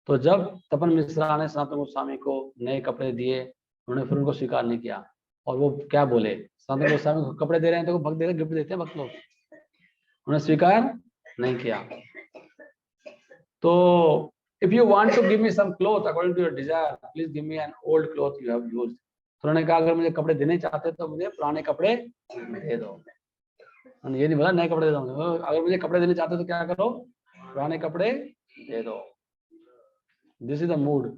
तो जब तपन मिश्रा ने सनातन गोस्वामी को नए कपड़े दिए, उन्होंने फिर उनको स्वीकार नहीं किया। और वो क्या बोले, सनातन गोस्वामी को कपड़े दे रहे हैं तो भक्त दे रहे, गिफ्ट देते हैं भक्त लोग, उन्होंने स्वीकार नहीं किया। तो if you want to give me some cloth according to your desire, please give me an old cloth you have used. तो उन्होंने कहा, अगर मुझे कपड़े देने चाहते तो मुझे पुराने कपड़े दे दो। उन्होंने ये नहीं बोला नए कपड़े दे दो, अगर मुझे कपड़े देने चाहते तो क्या करो, पुराने कपड़े दे दो। This is the mood.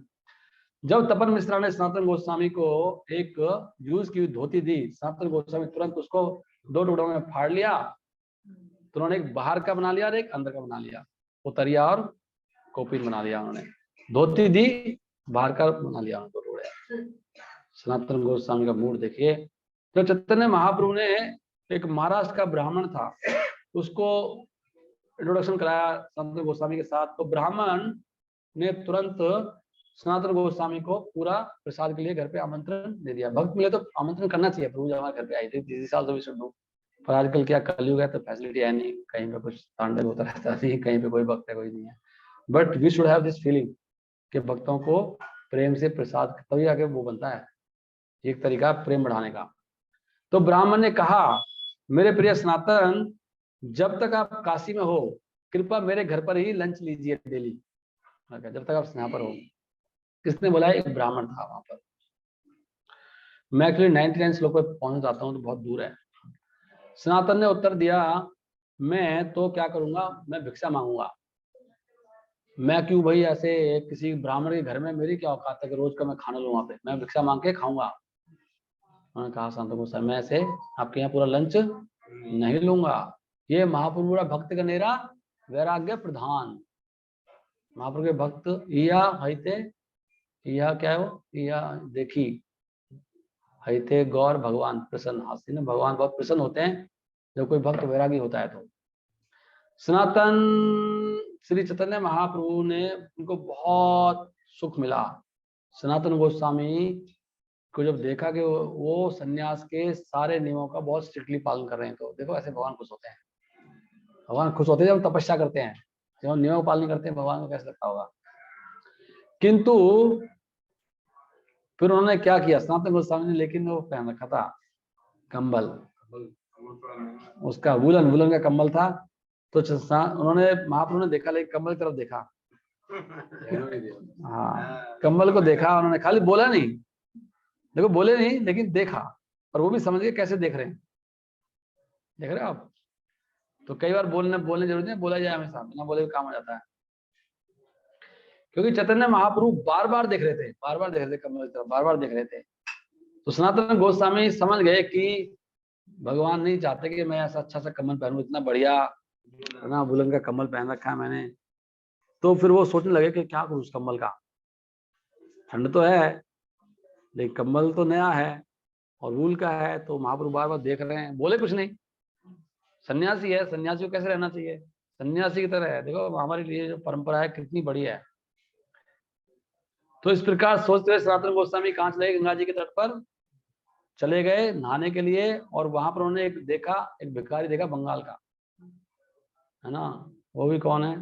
जब तपन मिश्रा ने सनातन गोस्वामी को एक यूज की धोती दी, सनातन गोस्वामी तुरंत उसको 2 टुकड़ों में फाड़ लिया। तो उन्होंने एक बाहर का बना लिया और एक अंदर का बना लिया, उतरिया और कोपिन बना लिया। उन्होंने धोती दी, बाहर का बना लिया, 2 टुकड़े। सनातन गोस्वामी का मूड देखिए। जब चैतन्य महाप्रभु ने एक महाराष्ट्र का ब्राह्मण था, उसको इंट्रोडक्शन कराया सनातन गोस्वामी के साथ, तो ब्राह्मण ने तुरंत सनातन गोस्वामी को पूरा प्रसाद के लिए घर पे आमंत्रण दे दिया। भक्त मिले तो आमंत्रण करना चाहिए, प्रभु जी हमारे घर पे आए थे, 30 साल से भी सुन लो। पर आजकल क्या कलयुग है तो फैसिलिटी है नहीं, कहीं पे कुछ तांडव होता रहता है, कहीं पे कोई भक्त है कोई नहीं है। But we should have this feeling कि भक्तों को प्रेम से प्रसाद, तभी आके वो बनता है, एक तरीका प्रेम बढ़ाने का। तो ब्राह्मण ने कहा, मेरे प्रिय सनातन, जब तक आप काशी में हो कृपया मेरे घर पर ही लंच लीजिए डेली, जब तक आप यहाँ पर हो। किसने बोला? एक ब्राह्मण था वहां पर। मैं एक्चुअली 99 श्लोक पर पहुंच जाता हूँ तो बहुत दूर है। सनातन ने उत्तर दिया, मैं तो क्या करूंगा, मैं भिक्षा मांगूंगा। मैं क्यों भाई ऐसे किसी ब्राह्मण के घर में, मेरी क्या औकात है कि रोज का मैं खाना लूँ वहां पे, मैं भिक्षा मांग के खाऊंगा। उन्होंने कहा, सनातन गोस्वामी मैं ऐसे आपके यहाँ पूरा लंच नहीं लूंगा। ये महाप्रभु भक्त का नेरा वैराग्य प्रधान, महाप्रभु के भक्त इया हईते, यह क्या है वो, यह देखी हईते गौर भगवान प्रसन्न हास्य, भगवान बहुत प्रसन्न होते हैं जब कोई भक्त वैरागी होता है। तो सनातन श्री चैतन्य महाप्रभु ने उनको बहुत सुख मिला। सनातन गोस्वामी को जब देखा कि वो सन्यास के सारे नियमों का बहुत स्ट्रिक्टली पालन कर रहे हैं, तो देखो ऐसे भगवान खुश होते हैं। भगवान खुश होते हैं जब तपस्या करते हैं, जब नियमों का पालन करते हैं, भगवान को कैसे लगता होगा। किंतु फिर उन्होंने क्या किया, सनातन गोस्वामी ने लेकिन वो पहन रखा था कंबल, उसका वुलन का कंबल था। तो उन्होंने महाप्रभु ने देखा, लेकिन कंबल की तरफ देखा, हाँ कंबल को देखा उन्होंने, खाली बोला नहीं, देखो बोले नहीं लेकिन देखा, और वो भी समझ गए कैसे देख रहे हैं। देख रहे हो आप? तो कई बार बोलने जरूरी नहीं, बोला जाए हमेशा, बिना बोले काम हो जाता है। क्योंकि चैतन्य महाप्रभु बार बार देख रहे थे, बार बार देख रहे थे कमल की तरफ, बार बार देख रहे थे। तो सनातन गोस्वामी समझ गए कि भगवान नहीं चाहते कि मैं ऐसा अच्छा सा कमल पहनूं, इतना बढ़िया इतना बुलंद का कमल पहन रखा है मैंने। तो फिर वो सोचने लगे कि क्या करूं उस कमल का, ठंड तो है लेकिन कम्बल तो नया है और वूल का है। तो महाप्रभु बार बार देख रहे हैं, बोले कुछ नहीं। सन्यासी है, सन्यासी को कैसे रहना चाहिए, सन्यासी की तरह है। देखो हमारे लिए जो परंपरा है कितनी बड़ी है। तो इस प्रकार सोचते हुए सनातन गोस्वामी कहाँ चले गए, गंगा जी के तट पर चले गए नहाने के लिए। और वहां पर उन्होंने एक भिखारी देखा बंगाल का, है ना, वो भी कौन है,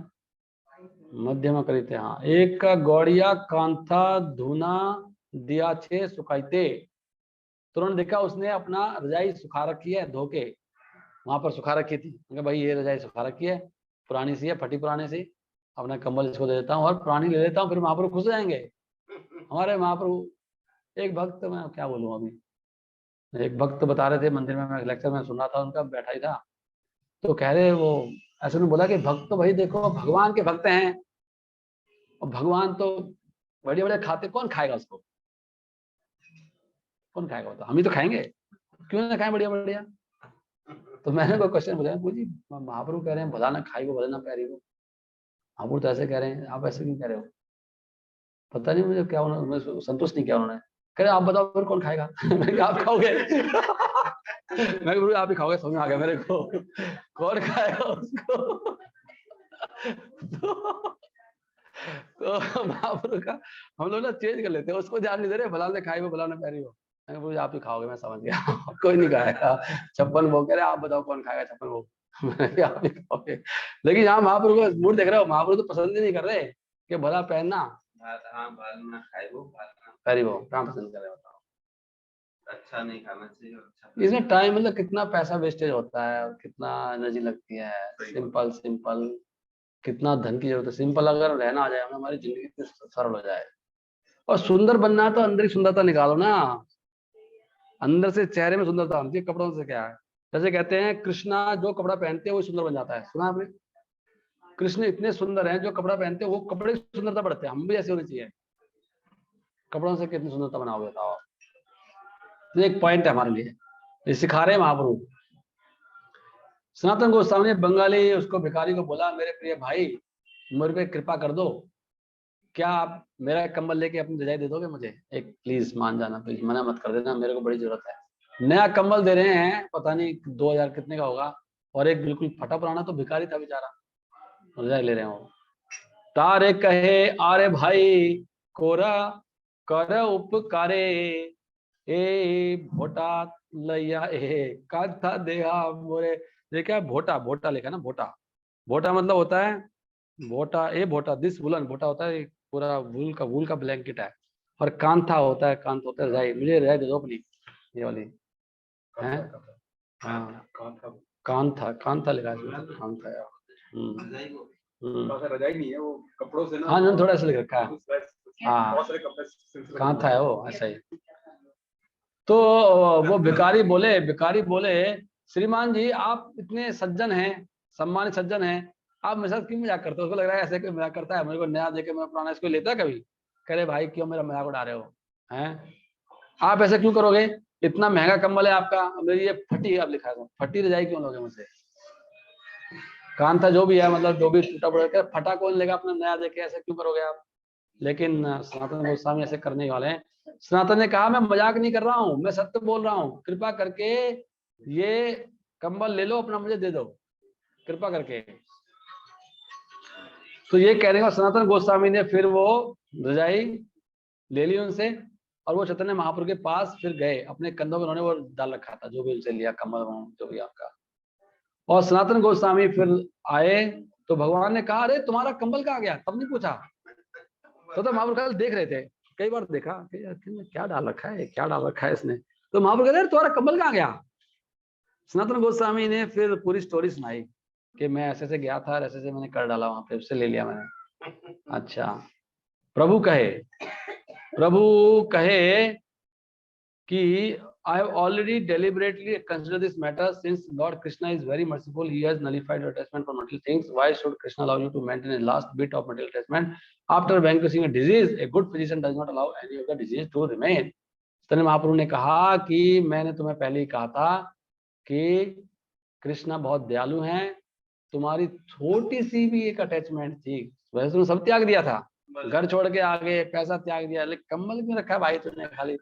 मध्यम करीते, हाँ, एक का गौड़िया कांथा धुना दिया छे सुखाइते। तो उन्होंने देखा उसने अपना रजाई सुखा रखी है, धो के वहां पर सुखा रखी थी। भाई ये रजाई सुखा रखी है, पुरानी सी है, फटी पुरानी सी, अपना कंबल इसको दे देता हूँ और पुरानी ले लेता हूँ, फिर महाप्रभु खुश हो जाएंगे। हमारे महाप्रभु, एक भक्त, मैं क्या बोलूँ अभी, एक भक्त बता रहे थे मंदिर में, मैं लेक्चर में सुन रहा था उनका, बैठा ही था। तो कह रहे वो ऐसे में बोला कि भक्त तो भाई देखो भगवान के भक्त हैं, और भगवान तो बढ़िया बढ़िया खाते, कौन खाएगा उसको, कौन खाएगा, तो हम ही तो खाएंगे, क्यों ना खाएं बढ़िया बढ़िया। तो मैंने कोई क्वेश्चन पूछा, जी महाप्रभु कह रहे हैं भला ना खाई को भले ना प्यारी को, महाप्रभु तो ऐसे कह रहे हैं, आप ऐसे क्यों कह रहे हो। पता नहीं मुझे क्या, उन्होंने संतुष्ट नहीं किया। उन्होंने कह रहे आप बताओ फिर कौन खाएगा। मैंने आप खाओगे। मैं गुरु आप ही खाओगे, समझ में आ गया मेरे को, कौन खाएगा उसको। तो महाप्रभु का हम लोग ना चेंज कर लेते हैं, उसको ध्यान नहीं दे रहे, भला ने खाई वो भला ने प्यारी हो। मैं आप ही खाओगे, मैं समझ गया। कोई नहीं खाएगा 56 भोग, कह रहे आप बताओ कौन खाएगा 56 भोग। मैंने आप ही खाओगे। लेकिन यहाँ महाप्रभु का मूड देख रहे हो, महाप्रभु तो पसंद ही नहीं कर रहे कि भला पहनना प्यारी हो, कहाँ पसंद कर रहे, बताओ। अच्छा नहीं खाना चाहिए, अच्छा इसमें टाइम मतलब कितना पैसा वेस्टेज होता है और कितना एनर्जी लगती है। सिंपल सिंपल, कितना धन की जरूरत है, सिंपल अगर रहना आ जाए, हमारी जिंदगी कितनी सरल हो जाए। और सुंदर बनना है तो अंदर ही सुंदरता निकालो ना, अंदर से चेहरे में सुंदरता होती है, कपड़ों से क्या है। जैसे कहते हैं कृष्णा जो कपड़ा पहनते हैं वो सुंदर बन जाता है, सुना आपने, कृष्ण इतने सुंदर हैं जो कपड़ा पहनते हैं वो कपड़े की सुंदरता बढ़ते हैं, हम भी ऐसे होने चाहिए। कपड़ों से कितनी सुंदरता बनाओगे बताओ। तो एक पॉइंट है हमारे लिए, ये सिखा रहे हैं महाप्रभु। सनातन गोस्वामी ने बंगाली उसको भिखारी को बोला, मेरे प्रिय भाई मेरे पे कृपा कर दो, क्या आप मेरा कंबल लेके अपनी रजाई दे दोगे मुझे एक, प्लीज मान जाना, प्लीज मना मत कर देना, मेरे को बड़ी जरूरत है। नया कंबल दे रहे हैं, पता नहीं 2000 कितने का होगा, और एक बिल्कुल फटा पुराना, तो भिखारी था बेचारा, रजाई ले रहे हो। तारे कहे आरे भाई कोरा कर उपकारे, ए भोटा लैया ए कांथा देहा मोरे। ये क्या है, भोटा, भोटा लिखा ना, भोटा, भोटा मतलब होता है भोटा, ए भोटा, दिस वुलन, भोटा होता है पूरा वूल का ब्लैंकेट है। और कांथा होता है, कांत होता है रजाई, मुझे रजाई दे दो अपनी, ये वाली है। हाँ कांथा, कांथा लिखा है, कांथा यार। रजाई नहीं है वो, कपड़ों से ना, हाँ ना थोड़ा सा लिख रखा है, हाँ बहुत सारे कपड़े कांथा है वो, ऐसा ही। तो वो भिखारी बोले श्रीमान जी आप इतने सज्जन हैं, सम्मानित सज्जन हैं, आप मेरे साथ क्यों मजाक करते हो। उसको लग रहा है ऐसे कोई मजाक करता है, मेरे को नया देके मैं पुराना इसको लेता है कभी। कह रहे भाई क्यों मेरा मजाक उड़ा रहे हो, हैं आप ऐसे क्यों करोगे, इतना महंगा कंबल है आपका, मेरी ये फटी, अब लिखा है फटी रजाई क्यों लोगे मुझसे। कान था जो भी है, मतलब जो भी टूटा फूटा फटा कौन लेगा अपना नया देके, ऐसे क्यों करोगे आप। लेकिन सनातन गोस्वामी ऐसे करने वाले हैं। सनातन ने कहा मैं मजाक नहीं कर रहा हूँ, मैं सत्य बोल रहा हूँ, कृपा करके ये कंबल ले लो अपना, मुझे दे दो कृपा करके। तो ये कहने के बाद सनातन गोस्वामी ने फिर वो रजाई ले ली उनसे, और वो चैतन्य महाप्रभु के पास फिर गए, अपने कंधों में उन्होंने वो डाल रखा था जो भी उनसे लिया कंबल जो भी आपका। और सनातन गोस्वामी फिर आए तो भगवान ने कहा अरे तुम्हारा कंबल कहाँ गया, तब नहीं पूछा। तो महाप्रभु देख रहे थे, कई बार देखा कि क्या डाल रखा है, क्या डाल रखा है इसने। तो महाप्रभु कहते तुम्हारा कंबल कहाँ गया। सनातन गोस्वामी ने फिर पूरी स्टोरी सुनाई कि मैं ऐसे से गया था, ऐसे से मैंने कर डाला, वहां पे उससे ले लिया मैंने। अच्छा, प्रभु कहे कि I have already deliberately considered this matter. Since Lord Krishna is very merciful, he has nullified your attachment for material things. Why should Krishna allow you to maintain a last bit of material attachment after vanquishing a disease? A good physician does not allow any of the disease to remain. चैतन्य महाप्रभु ने कहा कि मैंने तुम्हें पहले ही कहा था कि कृष्णा बहुत दयालु हैं, तुम्हारी छोटी सी भी एक अटैचमेंट थी, वैसे तुमने सब त्याग दिया था, घर छोड़ के आगे, पैसा त्याग दिया, लेकिन कम्बल क्यों रखा भाई तुमने खाली?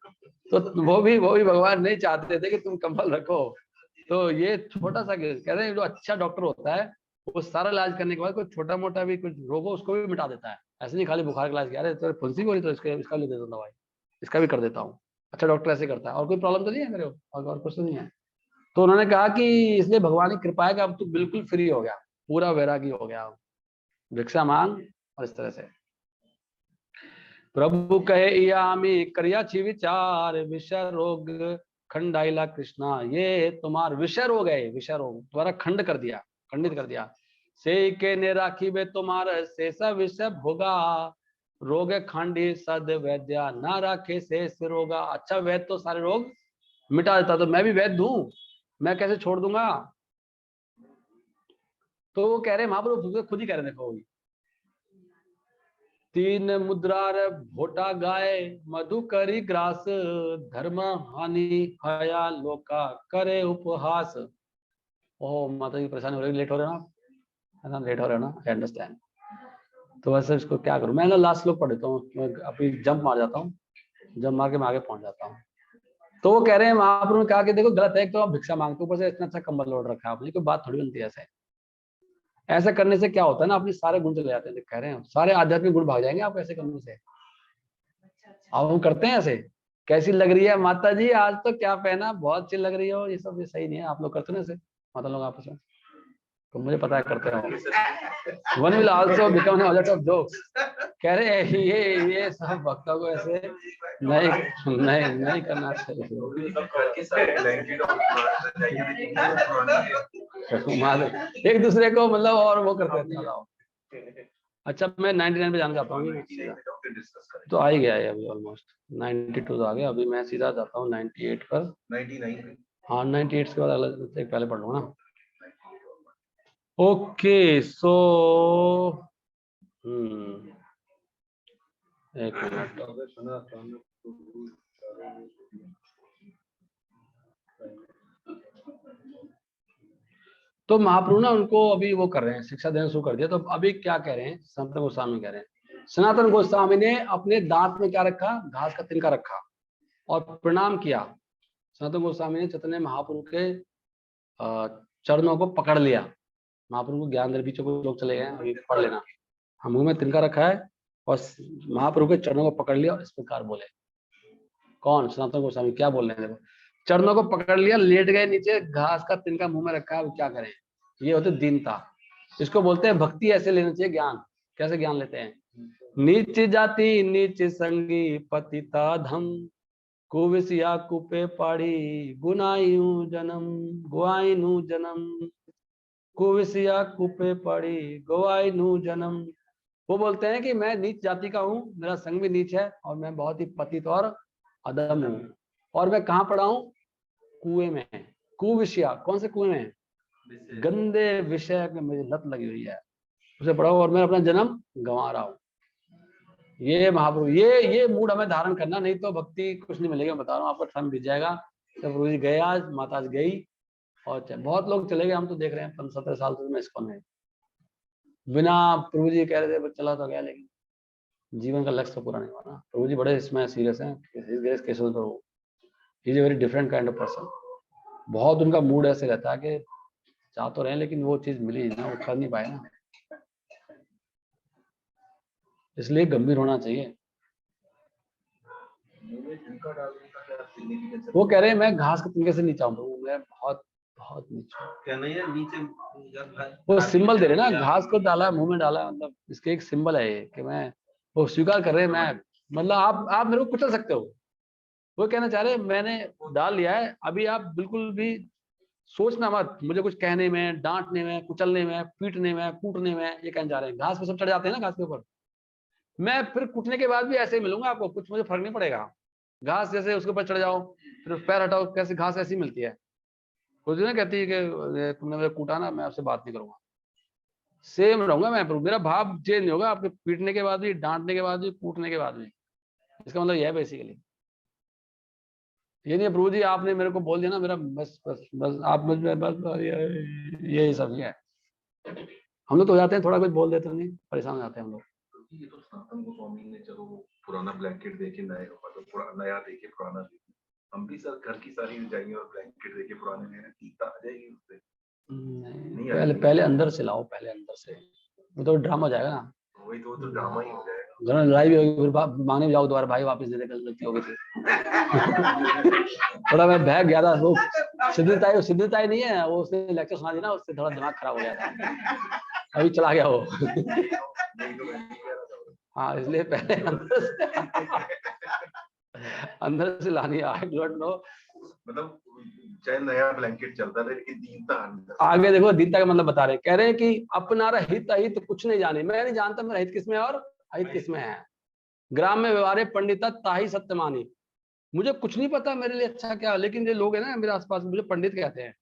तो वो भी भगवान नहीं चाहते थे कि तुम कम्बल रखो। तो ये छोटा सा कहते हैं जो अच्छा डॉक्टर होता है वो सारा इलाज करने के बाद कोई छोटा मोटा भी कुछ रोग हो उसको भी मिटा देता है। ऐसे नहीं खाली बुखार का इलाज किया, अरे तो फुंसी हो रही तो इसका भी दे दो दवाई, इसका भी कर देता हूँ। अच्छा डॉक्टर ऐसे करता है। और कोई प्रॉब्लम तो नहीं है मेरे को, और कुछ तो नहीं है। तो उन्होंने कहा कि इसलिए भगवान की कृपा है कि अब तू बिल्कुल फ्री हो गया, पूरा वैरागी हो गया, भिक्षा मांग। और इस तरह से प्रभु कहे यामी करियाछि विचार, विषय रोग खंडाइला कृष्णा। ये तुम्हार विषय रोग है, विषय रोग तुम्हारा खंड कर दिया, खंडित कर दिया। से के ने राखी वे तुम्हारा शेषा विषय भोगा, रोग खांडी सद वैद्या ना राखे शेष रोगा। अच्छा वैद्य तो सारे रोग मिटा देता, तो मैं भी वैद्य हूं, मैं कैसे छोड़ दूंगा? तो वो कह रहे महाप्रभु खुद ही कह रहे, देखो तीन मुद्रार भोटा गाय मधु करी ग्रास, धर्म हानि हया लोका करे उपहास। ओह माता जी परेशानी हो रही, लेट हो रहे ना आप, है ना, लेट हो रहे ना, आई अंडरस्टैंड। तो वैसे इसको क्या करूं, मैं ना लास्ट श्लोक पढ़ देता हूँ, मैं अभी जंप मार जाता हूँ, जंप मार के मैं आगे पहुंच जाता हूँ। तो वो कह रहे हैं महाप्रभु ने कहा कि देखो गलत है, एक तो आप भिक्षा मांगते हो, ऊपर से इतना अच्छा कंबल लोड रखा है आपने, कोई बात थोड़ी बनती है ऐसे। ऐसा करने से क्या होता है ना, अपने सारे गुण चले जाते हैं। कह रहे हैं सारे आध्यात्मिक गुण भाग जाएंगे आप ऐसे करने से। अब हम करते हैं ऐसे। कैसी लग रही है माता जी, आज तो क्या पहना, बहुत अच्छी लग रही हो, ये सब ये सही नहीं है। आप लोग करते हैं ऐसे माता लोग आपस में, तो मुझे पता है करते हो। One will also become an object of jokes. कह रहे हैं ये सब भक्तों को ऐसे नहीं करना चाहिए। एक दूसरे को मतलब और वो करते हैं। अच्छा मैं 99 पे जाना चाहता हूँ, तो आ ही गया है अभी, ऑलमोस्ट 92 तो आ गया। अभी मैं सीधा जाता हूँ 98 पर, 99 पे। हाँ 98 के बाद अगला एक पहले पढ़ लूँ ना। ओके सो एक मिनट, तो महाप्रभु ना उनको अभी वो कर रहे हैं, शिक्षा देना शुरू कर दिया। तो अभी क्या कह रहे हैं, सनातन गोस्वामी कह रहे हैं, सनातन गोस्वामी ने अपने दांत में क्या रखा, घास का तिनका रखा और प्रणाम किया। सनातन गोस्वामी ने चैतन्य महाप्रभु के चरणों को पकड़ लिया। महाप्रभु को ज्ञान दे, पीछे को लोग चले गए, अभी पढ़ लेना। हम मुंह में तिनका रखा है और महाप्रभु के चरणों को पकड़ लिया और इस प्रकार बोले। कौन? सनातन गोस्वामी। क्या बोल रहे हैं देखो, चरणों को पकड़ लिया, लेट गए नीचे, घास का तिनका मुंह में रखा है, क्या करें? ये होते दीनता, इसको बोलते हैं भक्ति। ऐसे लेना चाहिए ज्ञान। कैसे ज्ञान लेते हैं? नीच जाति नीच संगी पतिता धम, कुविसिया कुपे पाड़ी गुनायु जन्म, गुआइनु जन्म, कुविसिया कुपे पड़ी गोवाइनु जन्म। वो बोलते हैं कि मैं नीच जाति का हूँ, मेरा संग भी नीच है और मैं बहुत ही पतित और अधम हूँ। और मैं कहाँ पड़ा हूँ? कुएं में। कुविषया, कौन से कुएं में? गंदे विषय में मुझे लत लगी हुई है, उसे पढ़ा हूँ और मैं अपना जन्म गंवा रहा हूँ। ये महाप्रभु, ये मूड हमें धारण करना, नहीं तो भक्ति कुछ नहीं मिलेगा। बता रहा हूँ आपका टाइम बीत जाएगा। तो प्रभु जी गए, आज माता आज गई और बहुत लोग चले गए। हम तो देख रहे हैं 15-17 साल से मैं इसको नहीं, बिना प्रभु जी कह रहे थे चला तो गया, लेकिन जीवन का लक्ष्य तो पूरा नहीं हुआ ना। प्रभु जी बड़े इसमें सीरियस हैं। Keshav Prabhu he is a very different kind of person. बहुत उनका मूड ऐसे रहता है कि चाह तो रहे लेकिन वो चीज मिली ना, वो कर नहीं पाए ना, इसलिए गंभीर होना चाहिए। वो कह रहे हैं मैं घास के तिनके से नीचे हूँ, मैं बहुत बहुत नीचे। वो सिंबल दे रहे ना, घास को डाला मुंह में डाला, मतलब इसके एक सिंबल है ये कि मैं, वो स्वीकार कर रहे हैं मैं, मतलब आप मेरे को कुचल सकते हो। वो कहना चाह रहे हैं मैंने डाल लिया है, अभी आप बिल्कुल भी सोचना मत मुझे कुछ कहने में, डांटने में, कुचलने में, पीटने में, कूटने में। ये कहना चाह रहे हैं घास पे सब चढ़ जाते हैं ना, घास के ऊपर। मैं फिर कूटने के बाद भी ऐसे ही मिलूंगा आपको, कुछ मुझे फर्क नहीं पड़ेगा। घास जैसे उसके ऊपर चढ़ जाओ, फिर पैर हटाओ, कैसे घास ऐसी मिलती है। कुछ ना कहती है कि तुमने मुझे कूटा ना, मैं आपसे बात नहीं करूंगा। सेम रहूंगा मैं, प्रभु, मेरा भाव चेंज नहीं होगा आपके पीटने के बाद भी, डांटने के बाद भी, कूटने के बाद भी। इसका मतलब यह है बेसिकली। ये नहीं है प्रभु जी आपने मेरे को बोल दिया ना, मेरा बस बस बस आप मुझ में बस यही सब ही है। हम लोग तो हो जाते हैं, थोड़ा कुछ बोल देते नहीं परेशान हो जाते हैं हम लोग। ये तो सनातन गोस्वामी ने चलो पुराना ब्लैंकेट देके नया, मतलब नया देके पुराना देके, हम भी सर घर की सारी रजाइयां और ब्लैंकेट देके पुराने नए गीता आ जाएगी उससे। नहीं, पहले अंदर से लाओ, पहले अंदर से, वो तो ड्रामा हो जाएगा ना। वही तो ड्रामा ही हो जाएगा। घर लड़ाई भी होगी, फिर मांगने भी जाओ दोबारा, भाई वापस दे दे, गलती हो गई थी। थोड़ा मैं बहक गया था, वो सिद्धताई नहीं है वो, उसने लेक्चर सुना दी ना, उससे थोड़ा दिमाग खराब हो गया था, अभी चला गया वो। हाँ, इसलिए पहले अंदर से लानी है। आई डोंट नो, मतलब चाहे नया ब्लैंकेट चलता रहे लेकिन दीनता अंदर। आगे देखो दीनता का मतलब बता रहे, कह रहे हैं कि अपना हित अहित कुछ नहीं जाने, मैं नहीं जानता मेरा हित किसमें और अहित किसमें है। ग्राम में व्यवहारे पंडिता ताही सत्य मानी, मुझे कुछ नहीं पता मेरे लिए अच्छा क्या, लेकिन जो लोग हैं ना मेरे आसपास मुझे पंडित कहते हैं,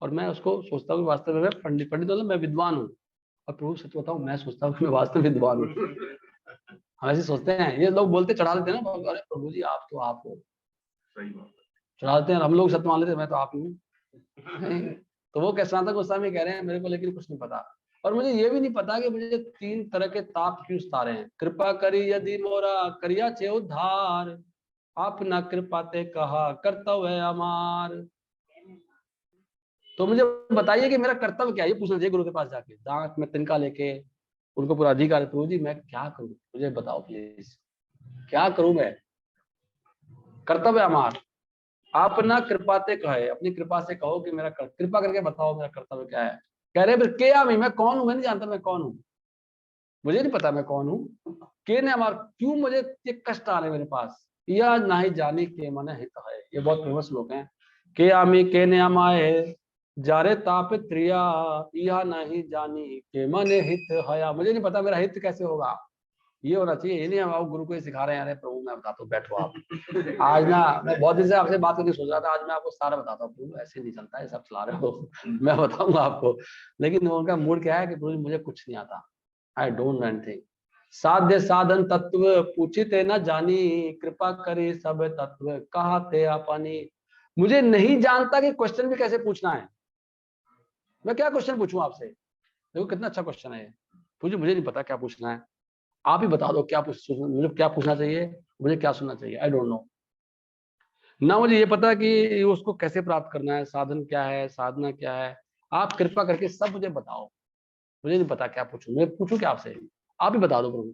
और मैं उसको सोचता हूँ वास्तव में मैं पंडित मतलब मैं विद्वान हूँ। और प्रभु सच बताऊं, मैं सोचता हूँ कि मैं वास्तव में विद्वान हूँ। हम ऐसे सोचते हैं, ये लोग बोलते चढ़ा देते हैं ना, अरे प्रभु जी आप तो आप हो, सही बात। चढ़ा देते हैं, हम लोग सत्य मान लेते हैं, मैं तो आप ही हूँ। तो वो सनातन गोस्वामी कह रहे हैं मेरे को लेकिन कुछ नहीं पता, और मुझे ये भी नहीं पता कि मुझे 3 तरह के ताप क्यों उतारे हैं। कृपा करी यदि मोरा करिया चे उद्धार, आप न कृपा ते कहा कर्तव्य अमार। तो मुझे बताइए कि मेरा कर्तव्य क्या है, ये पूछना चाहिए गुरु के पास जाके, दांत में तिनका लेके उनको पूरा अधिकार, प्रभु जी मैं क्या करूं, मुझे बताओ प्लीज, क्या करूं मैं, कर्तव्य अमार। आप ना कृपा ते कहे, अपनी कृपा से कहो कि मेरा कृपा करके बताओ मेरा कर्तव्य क्या है। कह रहे फिर के आमी, मैं कौन हूं, मैं नहीं जानता मैं कौन हूं, मुझे नहीं पता मैं कौन हूं। के ने अमार, क्यों मुझे ये कष्ट आ रहे मेरे पास, या नहीं जानी के मन हित है, ये बहुत फेमस लोग हैं। के आमी के ने अमाए जारे ताप त्रिया, यह नहीं जानी के मन हित हया, मुझे नहीं पता मेरा हित कैसे होगा। ये होना चाहिए, ये नहीं हम आप गुरु को ही सिखा रहे हैं, अरे प्रभु मैं बताता हूँ बैठो आप। आज ना मैं बहुत दिन से आपसे बात करने सोच रहा था, आज मैं आपको सारा बताता हूँ, प्रभु ऐसे नहीं चलता है, सब चला रहे हो। मैं बताऊंगा आपको, लेकिन उनका मूड क्या है कि प्रभु मुझे कुछ नहीं आता, आई डोंट नो एनीथिंग। साध्य साधन तत्व पूछित न जानी, कृपा करे सब तत्व कहा थे आपनी। मुझे नहीं जानता कि क्वेश्चन भी कैसे पूछना है, मैं क्या क्वेश्चन पूछूं आपसे, देखो कितना अच्छा क्वेश्चन है ये। मुझे नहीं पता क्या पूछना है, आप ही बता दो क्या मुझे क्या पूछना चाहिए, मुझे क्या सुनना चाहिए, आई डोंट नो। ना मुझे ये पता कि उसको कैसे प्राप्त करना है, साधन क्या है, साधना क्या है, आप कृपा करके सब मुझे बताओ। मुझे नहीं पता क्या पूछूं, मैं पूछूं क्या आपसे, आप ही बता दो प्रभु।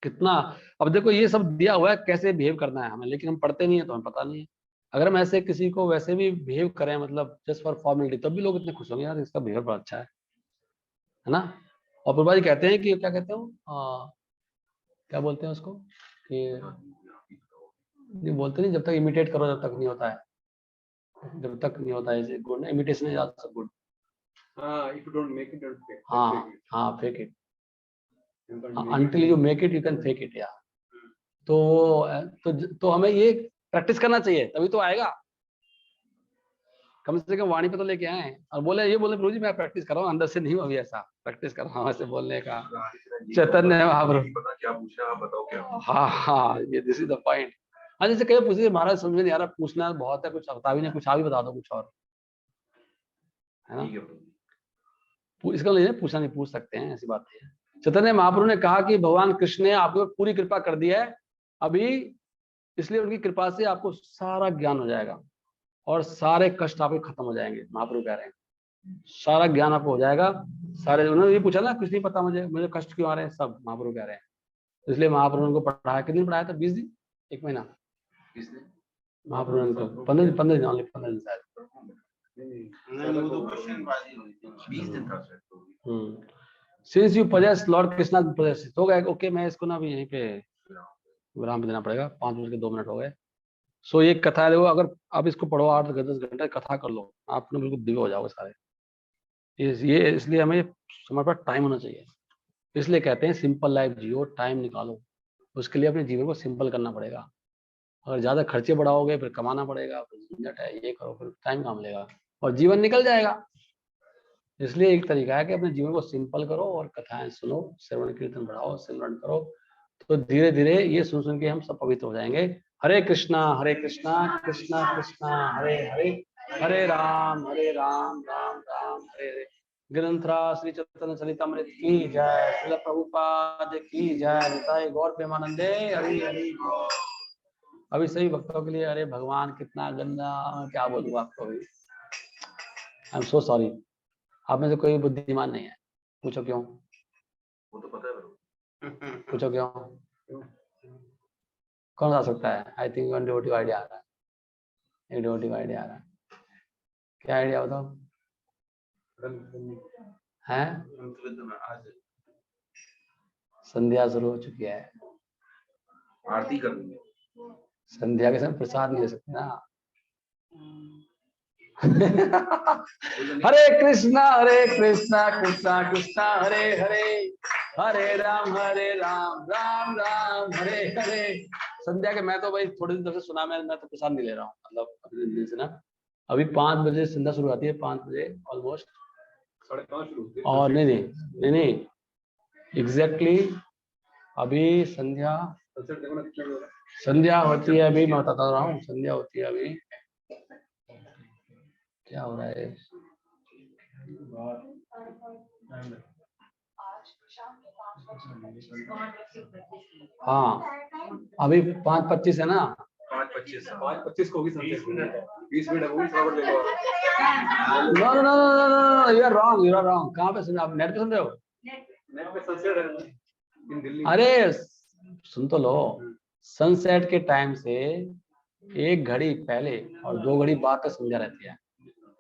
कितना, अब देखो ये सब दिया हुआ है कैसे बिहेव करना है हमें, लेकिन हम पढ़ते नहीं है तो हमें पता नहीं है। अगर हम ऐसे किसी को वैसे भी बिहेव करें, मतलब जस्ट फॉर फॉर्मेलिटी, तब भी लोग इतने खुश होंगे यार इसका बिहेव बड़ा अच्छा है ना। और प्रभा जी कहते हैं कि क्या कहते हो, क्या बोलते हैं उसको कि नहीं बोलते नहीं, जब तक इमिटेट करो जब तक नहीं होता है, जब तक नहीं होता है good, imitation is also good. if you don't make it, don't fake. हाँ हाँ, fake it You can't make until it. you make it you can fake it, या तो हमें ये प्रैक्टिस करना चाहिए, तभी तो आएगा। कम से कम वाणी पे तो लेके आए, और बोले प्रभु जी मैं प्रैक्टिस कर रहा हूँ, अंदर से नहीं हूँ अभी ऐसा, प्रैक्टिस कर रहा हूँ ऐसे बोलने का। चैतन्य महाप्रभु, पता क्या पूछा, आप बताओ क्या। हाँ ये दिस इज द पॉइंट। हाँ जैसे कहीं पूछिए महाराज समझ में नहीं आ रहा, पूछना बहुत है, कुछ बता भी नहीं, कुछ आ भी बता दो कुछ और, है ना। इसका नहीं पूछना नहीं, पूछ सकते हैं, ऐसी बात है। चैतन्य महाप्रभु ने कहा कि भगवान कृष्ण ने आपको पूरी कृपा कर दी है अभी, इसलिए उनकी कृपा से आपको सारा ज्ञान हो जाएगा और सारे कष्ट आपके खत्म हो जाएंगे। महाप्रभु कह रहे हैं सारा ज्ञान आपको हो जाएगा। सारे, उन्होंने ये पूछा ना कुछ नहीं पता मुझे कष्ट क्यों आ रहे हैं, सब महाप्रभु कह रहे हैं। इसलिए महाप्रभु उनको पढ़ाया, कितने दिन पढ़ाया था, 20 दिन, 1 महीना, महाप्रभु उनको 15 दिन, ऑनली 15 दिन शायद। नहीं, वो तो क्वेश्चनबाजी हुई थी, 20 दिन था शायद। Since you possess Lord Krishna possess, हो गया ओके। मैं इसको ना अभी यहीं पे विराम देना पड़ेगा, 5:02 हो गए। सो ये कथा है, देखो अगर आप इसको पढ़ो 8-10 घंटे कथा कर लो, आपने बिल्कुल दिव्य हो जाओगे सारे। ये इसलिए हमें हमारे पास टाइम होना चाहिए, इसलिए कहते हैं सिंपल लाइफ जियो, टाइम निकालो, उसके लिए अपने जीवन को सिंपल करना पड़ेगा। अगर ज्यादा खर्चे बढ़ाओगे फिर कमाना पड़ेगा, फिर झंझट है, ये करो, फिर टाइम कहाँ मिलेगा और जीवन निकल जाएगा। इसलिए एक तरीका है कि अपने जीवन को सिंपल करो और कथाएं सुनो, श्रवण कीर्तन बढ़ाओ, सिमरन करो, तो धीरे धीरे ये सुन सुन के हम सब पवित्र हो जाएंगे। हरे कृष्णा कृष्णा कृष्णा हरे हरे, हरे राम राम राम हरे हरे। ग्रंथराज श्री चैतन्य चरितामृत की जय, श्रील प्रभुपाद की जय, निताई गौर प्रेमानंदे हरि हरि बोल। अभी सही भक्तों के लिए अरे भगवान कितना गंदा, क्या बोलूं आपको, अभी आई एम सो सॉरी। आप में से कोई बुद्धिमान नहीं है, पूछो क्यों? वो तो पता है मेरे को। पूछो क्यों? कौन सा सकता है? आई थिंक वन डिवोटिव आइडिया आ रहा है, एक डिवोटिव आइडिया आ रहा है। क्या आइडिया बताओ है? संध्या शुरू हो चुकी है, आरती कर दूंगी। संध्या के समय प्रसाद नहीं ले सकते ना। हरे कृष्णा कृष्णा कृष्णा हरे हरे, हरे राम राम राम हरे हरे। संध्या के मैं तो भाई थोड़े दिन से सुना, मैं तो प्रसाद नहीं ले रहा हूँ, मतलब अभी दिन से ना। अभी 5 बजे संध्या शुरू होती है, 5 बजे ऑलमोस्ट, 5:30 और नहीं एग्जैक्टली अभी संध्या होती है। अभी मैं बताता रहा हूँ, संध्या होती है अभी। क्या हो रहा है? हाँ अभी 5:25 है ना। 5:25 को भी 20 मिनट होगी, थोड़ा ले लो। No you are wrong. कहाँ पे सुन, आप नेट पे सुन रहे हो? नेट पे सनसेट है इन दिल्ली। अरे सुन तो लो, सनसेट के टाइम से 1 घड़ी पहले और 2 घड़ी बाद तक संध्या रहती है,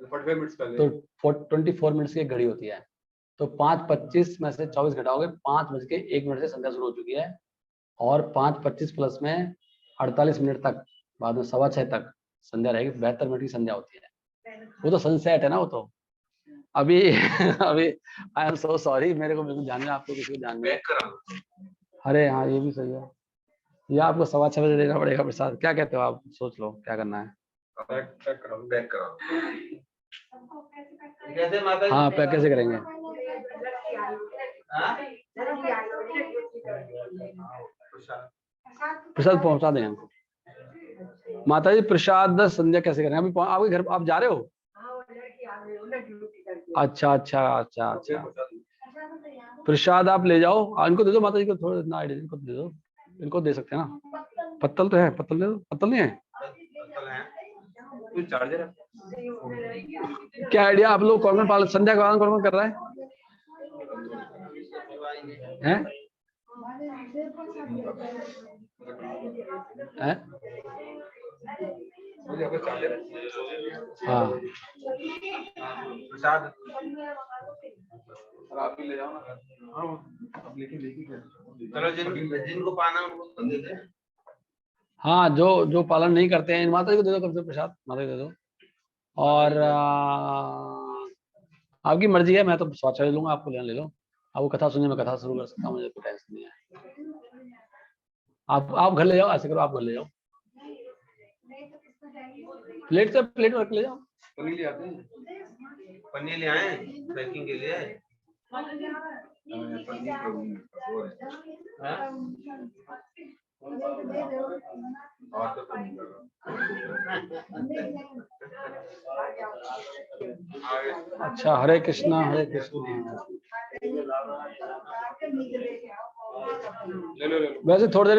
45 मिनट्स पहले। तो 24 मिनट्स की एक घड़ी होती है। तो 5:25 में से 24 घटाओगे, 5:01 से संध्या शुरू हो चुकी है, और 5:25 प्लस में 48 मिनट तक, बाद में 6:15 तक संध्या रहेगी। 72 मिनट की संध्या होती है। वो तो सनसेट है ना, वो तो अभी अभी आई एम सो सॉरी, मेरे को बिल्कुल ध्यान है, आपको किसी को ध्यान नहीं है। अरे हाँ ये भी सही है, ये आपको 6:15 बजे देना पड़ेगा प्रसाद। क्या कहते हो आप? सोच लो क्या करना है। पैक करा। कैसे माता जी? हाँ पैक कैसे करेंगे? प्रसाद पहुंचा देंगे हमको। माता जी प्रसाद संध्या कैसे करेंगे? अभी आपके घर आप जा रहे हो? अच्छा। प्रसाद आप ले जाओ, इनको दे दो, माता जी को थोड़ा ना आइडिया, इनको दे दो, इनको दे सकते हैं ना। पत्तल तो है, पत्तल दे दो। पत्तल नहीं है? चार्जर है? क्या आइडिया? आप लोग कौन पालन, संध्या का पालन कौन कर रहा है? हाँ प्रसाद आप भी ले जाओ ना। अब लेके चलो, जिनको पाना उनको दे दे। हाँ, जो पालन नहीं करते हैं, माता जी को दे दो, कम से प्रसाद माता जी दे दो। और आपकी मर्जी है, मैं तो स्वाचा ले लूंगा, आपको लेना ले लो। आपको कथा सुनने में कथा शुरू कर सकता हूँ, मुझे कोई टेंशन नहीं है। आप घर ले जाओ, ऐसे करो, आप घर ले जाओ, प्लेट में रख ले जाओ। पनीर ले आते हैं, पनीर ले आए पैकिंग के लिए। अच्छा हरे कृष्णा ले लो। वैसे थोड़ी देर